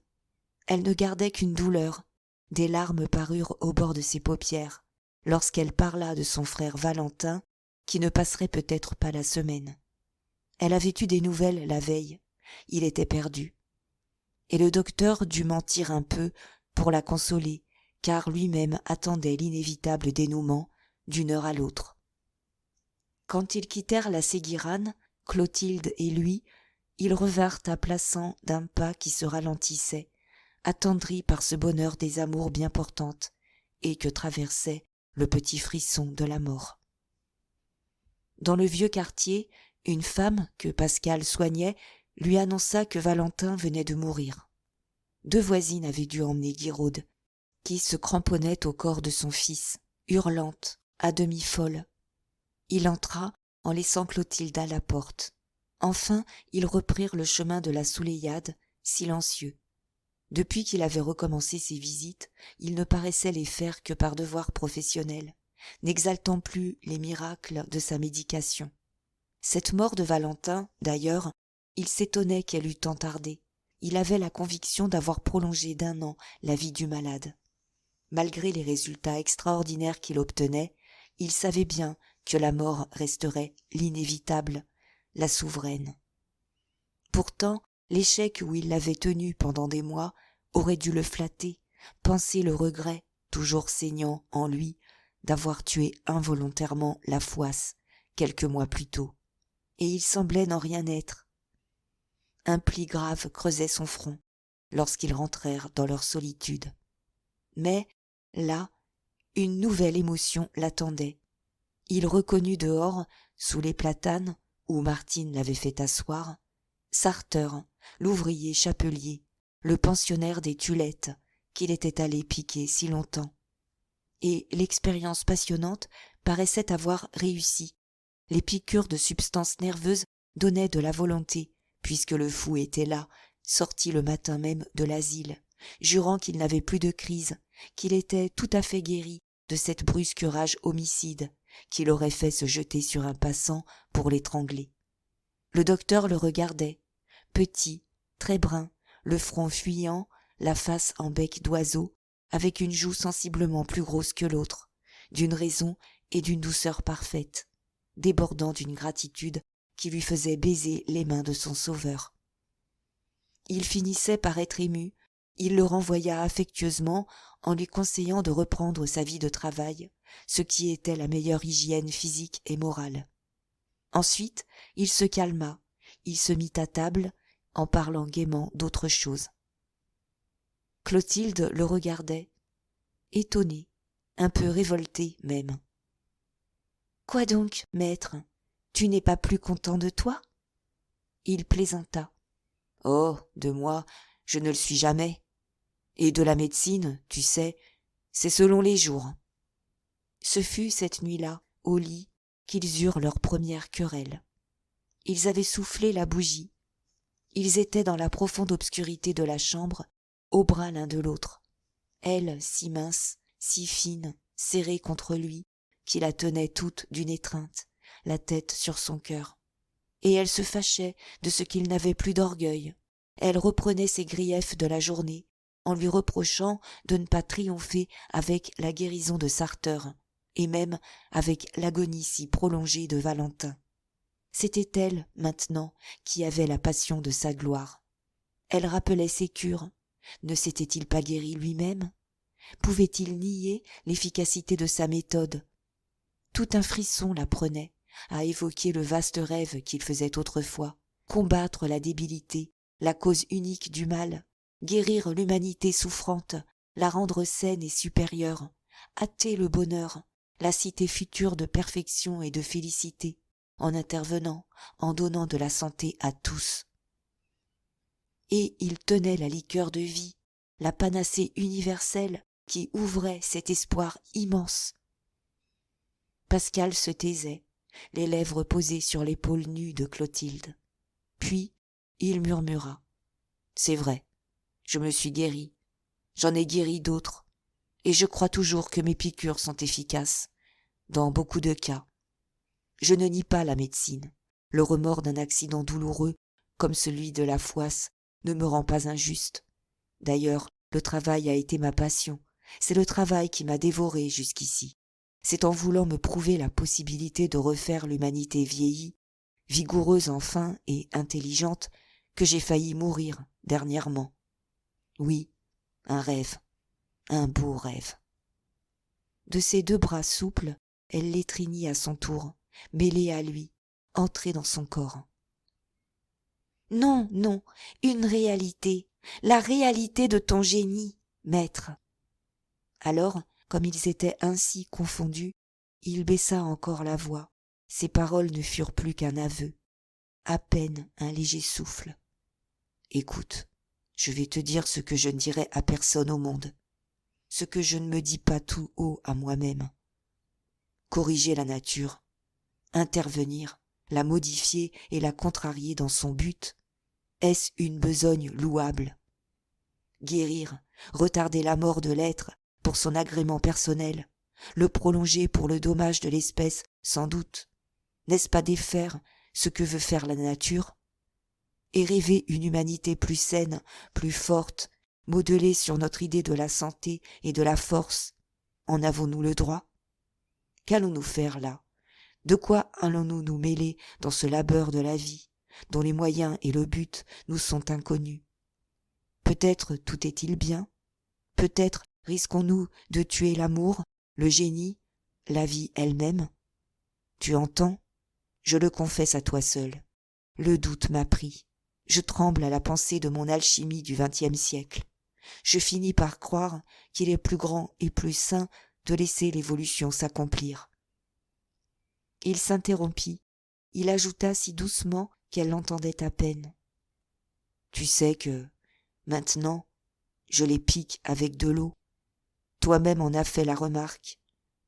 Elle ne gardait qu'une douleur, des larmes parurent au bord de ses paupières, lorsqu'elle parla de son frère Valentin, qui ne passerait peut-être pas la semaine. Elle avait eu des nouvelles la veille, il était perdu. Et le docteur dut mentir un peu pour la consoler, car lui-même attendait l'inévitable dénouement d'une heure à l'autre. Quand ils quittèrent la Séguirane, Clotilde et lui, ils revinrent à Plassans d'un pas qui se ralentissait, attendris par ce bonheur des amours bien portantes, et que traversait le petit frisson de la mort. Dans le vieux quartier, une femme que Pascal soignait lui annonça que Valentin venait de mourir. Deux voisines avaient dû emmener Guiraude, qui se cramponnait au corps de son fils, hurlante, à demi folle. Il entra en laissant Clotilde à la porte. Enfin, ils reprirent le chemin de la Souleillade, silencieux. Depuis qu'il avait recommencé ses visites, il ne paraissait les faire que par devoir professionnel, n'exaltant plus les miracles de sa médication. Cette mort de Valentin, d'ailleurs, il s'étonnait qu'elle eût tant tardé. Il avait la conviction d'avoir prolongé d'1 an la vie du malade. Malgré les résultats extraordinaires qu'il obtenait, il savait bien que la mort resterait l'inévitable, la souveraine. Pourtant, l'échec où il l'avait tenu pendant des mois aurait dû le flatter, panser le regret, toujours saignant en lui d'avoir tué involontairement la Fouasse quelques mois plus tôt, et il semblait n'en rien être. Un pli grave creusait son front lorsqu'ils rentrèrent dans leur solitude. Mais, là, une nouvelle émotion l'attendait. Il reconnut dehors, sous les platanes, où Martine l'avait fait asseoir, Sarter, l'ouvrier chapelier, le pensionnaire des Tulettes, qu'il était allé piquer si longtemps. Et l'expérience passionnante paraissait avoir réussi. Les piqûres de substances nerveuses donnaient de la volonté, puisque le fou était là, sorti le matin même de l'asile, jurant qu'il n'avait plus de crise, qu'il était tout à fait guéri de cette brusque rage homicide qui l'aurait fait se jeter sur un passant pour l'étrangler. Le docteur le regardait, petit, très brun, le front fuyant, la face en bec d'oiseau, avec une joue sensiblement plus grosse que l'autre, d'une raison et d'une douceur parfaite, débordant d'une gratitude qui lui faisait baiser les mains de son sauveur. Il finissait par être ému, il le renvoya affectueusement en lui conseillant de reprendre sa vie de travail, ce qui était la meilleure hygiène physique et morale. Ensuite, il se calma, il se mit à table, en parlant gaiement d'autre chose. Clotilde le regardait, étonnée, un peu révoltée même. « Quoi donc, maître, tu n'es pas plus content de toi ?» Il plaisanta. « Oh, de moi, je ne le suis jamais. Et de la médecine, tu sais, c'est selon les jours. » Ce fut cette nuit-là, au lit, qu'ils eurent leur première querelle. Ils avaient soufflé la bougie. Ils étaient dans la profonde obscurité de la chambre, aux bras l'un de l'autre. Elle, si mince, si fine, serrée contre lui, qui la tenait toute d'une étreinte, la tête sur son cœur. Et elle se fâchait de ce qu'il n'avait plus d'orgueil. Elle reprenait ses griefs de la journée, en lui reprochant de ne pas triompher avec la guérison de Sarter, et même avec l'agonie si prolongée de Valentin. C'était elle, maintenant, qui avait la passion de sa gloire. Elle rappelait ses cures. Ne s'était-il pas guéri lui-même? Pouvait-il nier l'efficacité de sa méthode? Tout un frisson la prenait à évoquer le vaste rêve qu'il faisait autrefois, combattre la débilité, la cause unique du mal, guérir l'humanité souffrante, la rendre saine et supérieure, hâter le bonheur, la cité future de perfection et de félicité, en intervenant, en donnant de la santé à tous. Et il tenait la liqueur de vie, la panacée universelle qui ouvrait cet espoir immense. Pascal se taisait, les lèvres posées sur l'épaule nue de Clotilde. Puis il murmura. « C'est vrai, je me suis guéri, j'en ai guéri d'autres, et je crois toujours que mes piqûres sont efficaces, dans beaucoup de cas. Je ne nie pas la médecine, le remords d'un accident douloureux, comme celui de la Fouasse, ne me rend pas injuste. D'ailleurs, le travail a été ma passion, c'est le travail qui m'a dévoré jusqu'ici. C'est en voulant me prouver la possibilité de refaire l'humanité vieillie, vigoureuse enfin et intelligente, que j'ai failli mourir dernièrement. Oui, un rêve, un beau rêve. » De ses deux bras souples, elle l'étreignit à son tour, mêlée à lui, entrée dans son corps. « Non, non, une réalité, la réalité de ton génie, maître. » Alors, comme ils étaient ainsi confondus, il baissa encore la voix. Ses paroles ne furent plus qu'un aveu, à peine un léger souffle. « Écoute, je vais te dire ce que je ne dirai à personne au monde, ce que je ne me dis pas tout haut à moi-même. Corriger la nature, intervenir, la modifier et la contrarier dans son but, est-ce une besogne louable? Guérir, retarder la mort de l'être pour son agrément personnel, le prolonger pour le dommage de l'espèce sans doute, n'est-ce pas défaire ce que veut faire la nature? Et rêver une humanité plus saine, plus forte, modelée sur notre idée de la santé et de la force, en avons-nous le droit? Qu'allons-nous faire là? De quoi allons-nous nous mêler dans ce labeur de la vie, dont les moyens et le but nous sont inconnus? Peut-être tout est-il bien, peut-être Risquons-nous de tuer l'amour, le génie, la vie elle-même? Tu entends? Je le confesse à toi seul. Le doute m'a pris. Je tremble à la pensée de mon alchimie du XXe siècle. Je finis par croire qu'il est plus grand et plus sain de laisser l'évolution s'accomplir. Il s'interrompit. Il ajouta si doucement qu'elle l'entendait à peine. Tu sais que, maintenant, je les pique avec de l'eau. Toi-même en as fait la remarque.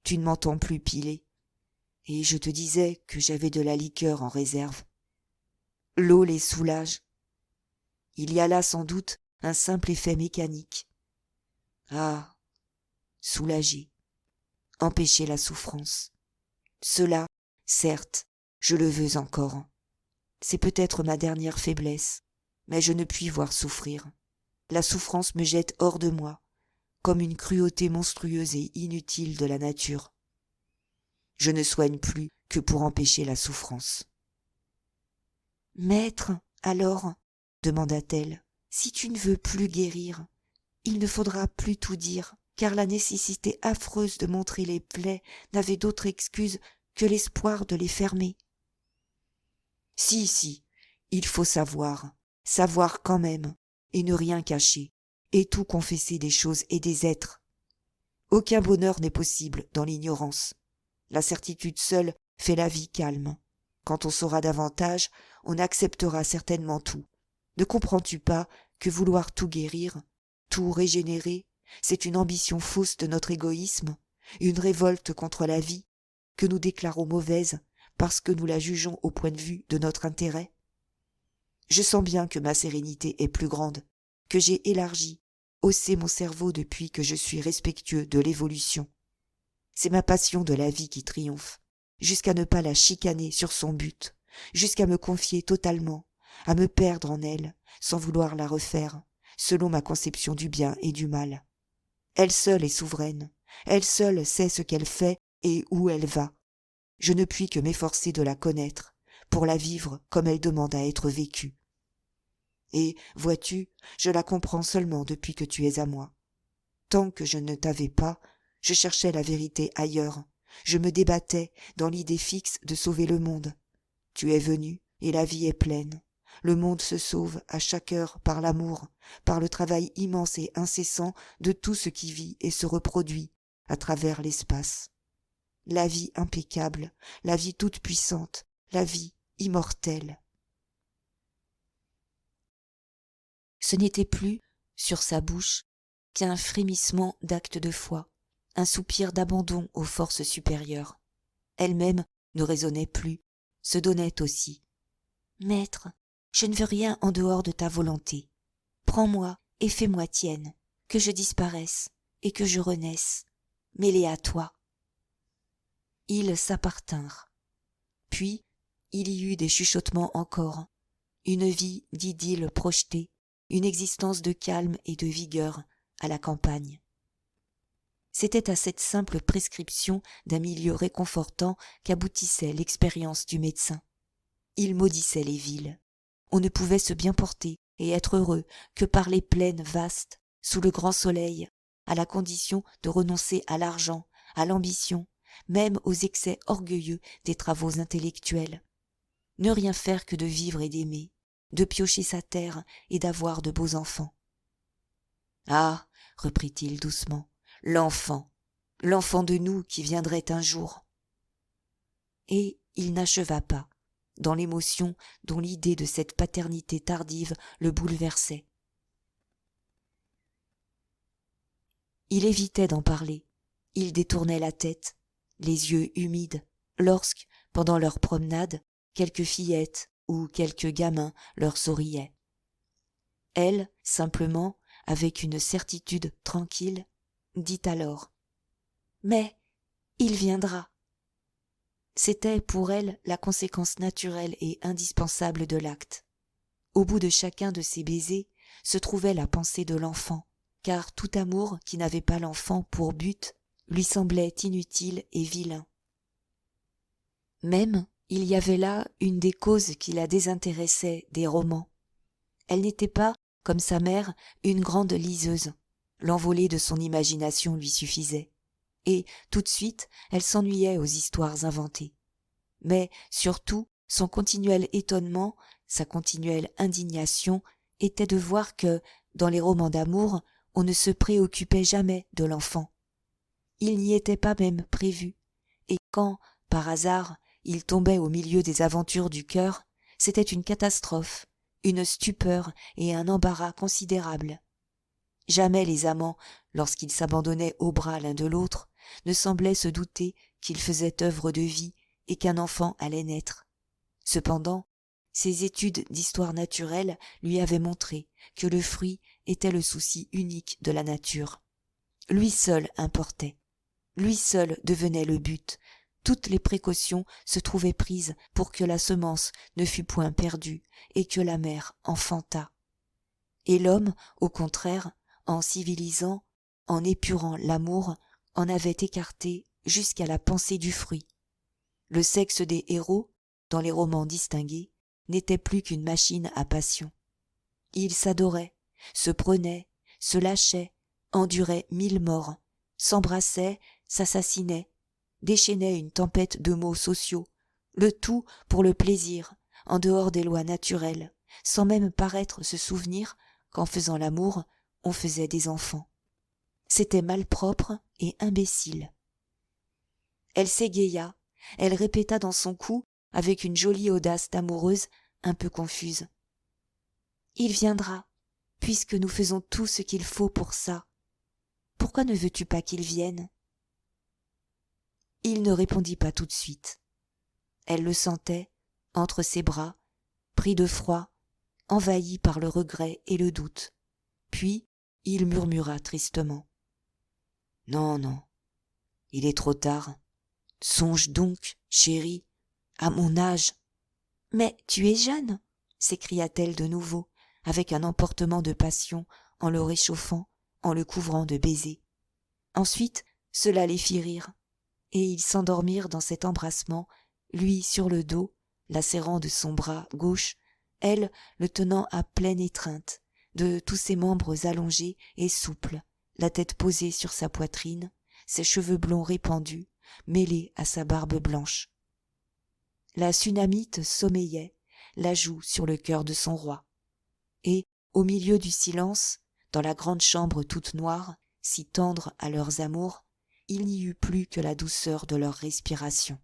Tu ne m'entends plus piler. Et je te disais que j'avais de la liqueur en réserve. L'eau les soulage. Il y a là sans doute un simple effet mécanique. Ah, soulager, empêcher la souffrance. Cela, certes, je le veux encore. C'est peut-être ma dernière faiblesse, mais je ne puis voir souffrir. La souffrance me jette hors de moi, comme une cruauté monstrueuse et inutile de la nature. Je ne soigne plus que pour empêcher la souffrance. Maître, alors, demanda-t-elle, si tu ne veux plus guérir, il ne faudra plus tout dire, car la nécessité affreuse de montrer les plaies n'avait d'autre excuse que l'espoir de les fermer. Si, il faut savoir quand même, et ne rien cacher, et tout confesser des choses et des êtres. Aucun bonheur n'est possible dans l'ignorance. La certitude seule fait la vie calme. Quand on saura davantage, on acceptera certainement tout. Ne comprends-tu pas que vouloir tout guérir, tout régénérer, c'est une ambition fausse de notre égoïsme, une révolte contre la vie, que nous déclarons mauvaise parce que nous la jugeons au point de vue de notre intérêt? Je sens bien que ma sérénité est plus grande, que j'ai élargi, haussé mon cerveau depuis que je suis respectueux de l'évolution. C'est ma passion de la vie qui triomphe, jusqu'à ne pas la chicaner sur son but, jusqu'à me confier totalement, à me perdre en elle, sans vouloir la refaire, selon ma conception du bien et du mal. Elle seule est souveraine, elle seule sait ce qu'elle fait et où elle va. Je ne puis que m'efforcer de la connaître, pour la vivre comme elle demande à être vécue. Et, vois-tu, je la comprends seulement depuis que tu es à moi. Tant que je ne t'avais pas, je cherchais la vérité ailleurs, je me débattais dans l'idée fixe de sauver le monde. Tu es venu, et la vie est pleine. Le monde se sauve à chaque heure par l'amour, par le travail immense et incessant de tout ce qui vit et se reproduit à travers l'espace. La vie impeccable, la vie toute puissante, la vie immortelle. Ce n'était plus, sur sa bouche, qu'un frémissement d'acte de foi, un soupir d'abandon aux forces supérieures. Elle-même ne raisonnait plus, se donnait aussi. « Maître, je ne veux rien en dehors de ta volonté. Prends-moi et fais-moi tienne, que je disparaisse et que je renaisse, mêlée à toi. » Ils s'appartinrent. Puis, il y eut des chuchotements encore, une vie d'idylle projetée, une existence de calme et de vigueur à la campagne. C'était à cette simple prescription d'un milieu réconfortant qu'aboutissait l'expérience du médecin. Il maudissait les villes. On ne pouvait se bien porter et être heureux que par les plaines vastes, sous le grand soleil, à la condition de renoncer à l'argent, à l'ambition, même aux excès orgueilleux des travaux intellectuels. Ne rien faire que de vivre et d'aimer, de piocher sa terre et d'avoir de beaux enfants. « Ah, reprit-il doucement, l'enfant de nous qui viendrait un jour. » Et il n'acheva pas, dans l'émotion dont l'idée de cette paternité tardive le bouleversait. Il évitait d'en parler, il détournait la tête, les yeux humides, lorsque, pendant leur promenade, quelques fillettes ou quelques gamins leur souriaient. Elle, simplement, avec une certitude tranquille, dit alors « Mais il viendra !» C'était pour elle la conséquence naturelle et indispensable de l'acte. Au bout de chacun de ces baisers se trouvait la pensée de l'enfant, car tout amour qui n'avait pas l'enfant pour but lui semblait inutile et vilain. Même, il y avait là une des causes qui la désintéressaient des romans. Elle n'était pas, comme sa mère, une grande liseuse. l'envolée de son imagination lui suffisait, et tout de suite elle s'ennuyait aux histoires inventées. Mais surtout, son continuel étonnement, sa continuelle indignation était de voir que, dans les romans d'amour, on ne se préoccupait jamais de l'enfant. Il n'y était pas même prévu, et quand, par hasard, il tombait au milieu des aventures du cœur, c'était une catastrophe, une stupeur et un embarras considérables. Jamais les amants, lorsqu'ils s'abandonnaient aux bras l'un de l'autre, ne semblaient se douter qu'ils faisaient œuvre de vie et qu'un enfant allait naître. Cependant, ses études d'histoire naturelle lui avaient montré que le fruit était le souci unique de la nature. Lui seul importait. Lui seul devenait le but. Toutes les précautions se trouvaient prises pour que la semence ne fût point perdue et que la mère enfantât. Et l'homme, au contraire, en civilisant, en épurant l'amour, en avait écarté jusqu'à la pensée du fruit. Le sexe des héros, dans les romans distingués, n'était plus qu'une machine à passion. Ils s'adoraient, se prenaient, se lâchaient, enduraient 1000 morts, s'embrassaient, s'assassinaient, déchaînaient une tempête de maux sociaux, le tout pour le plaisir, en dehors des lois naturelles, sans même paraître se souvenir qu'en faisant l'amour, on faisait des enfants. C'était malpropre et imbécile. Elle s'égaya, elle répéta dans son cou, avec une jolie audace d'amoureuse un peu confuse. « Il viendra, puisque nous faisons tout ce qu'il faut pour ça. Pourquoi ne veux-tu pas qu'il vienne ?» Il ne répondit pas tout de suite. Elle le sentait, entre ses bras, pris de froid, envahi par le regret et le doute. Puis il murmura tristement. « Non, non, il est trop tard. Songe donc, chérie, à mon âge. »« Mais tu es jeune !» s'écria-t-elle de nouveau, avec un emportement de passion, en le réchauffant, en le couvrant de baisers. Ensuite, cela les fit rire, et ils s'endormirent dans cet embrassement, lui sur le dos, la serrant de son bras gauche, elle le tenant à pleine étreinte, de tous ses membres allongés et souples, la tête posée sur sa poitrine, ses cheveux blonds répandus, mêlés à sa barbe blanche. La Sunamite sommeillait, la joue sur le cœur de son roi. Et, au milieu du silence, dans la grande chambre toute noire, si tendre à leurs amours, il n'y eut plus que la douceur de leur respiration.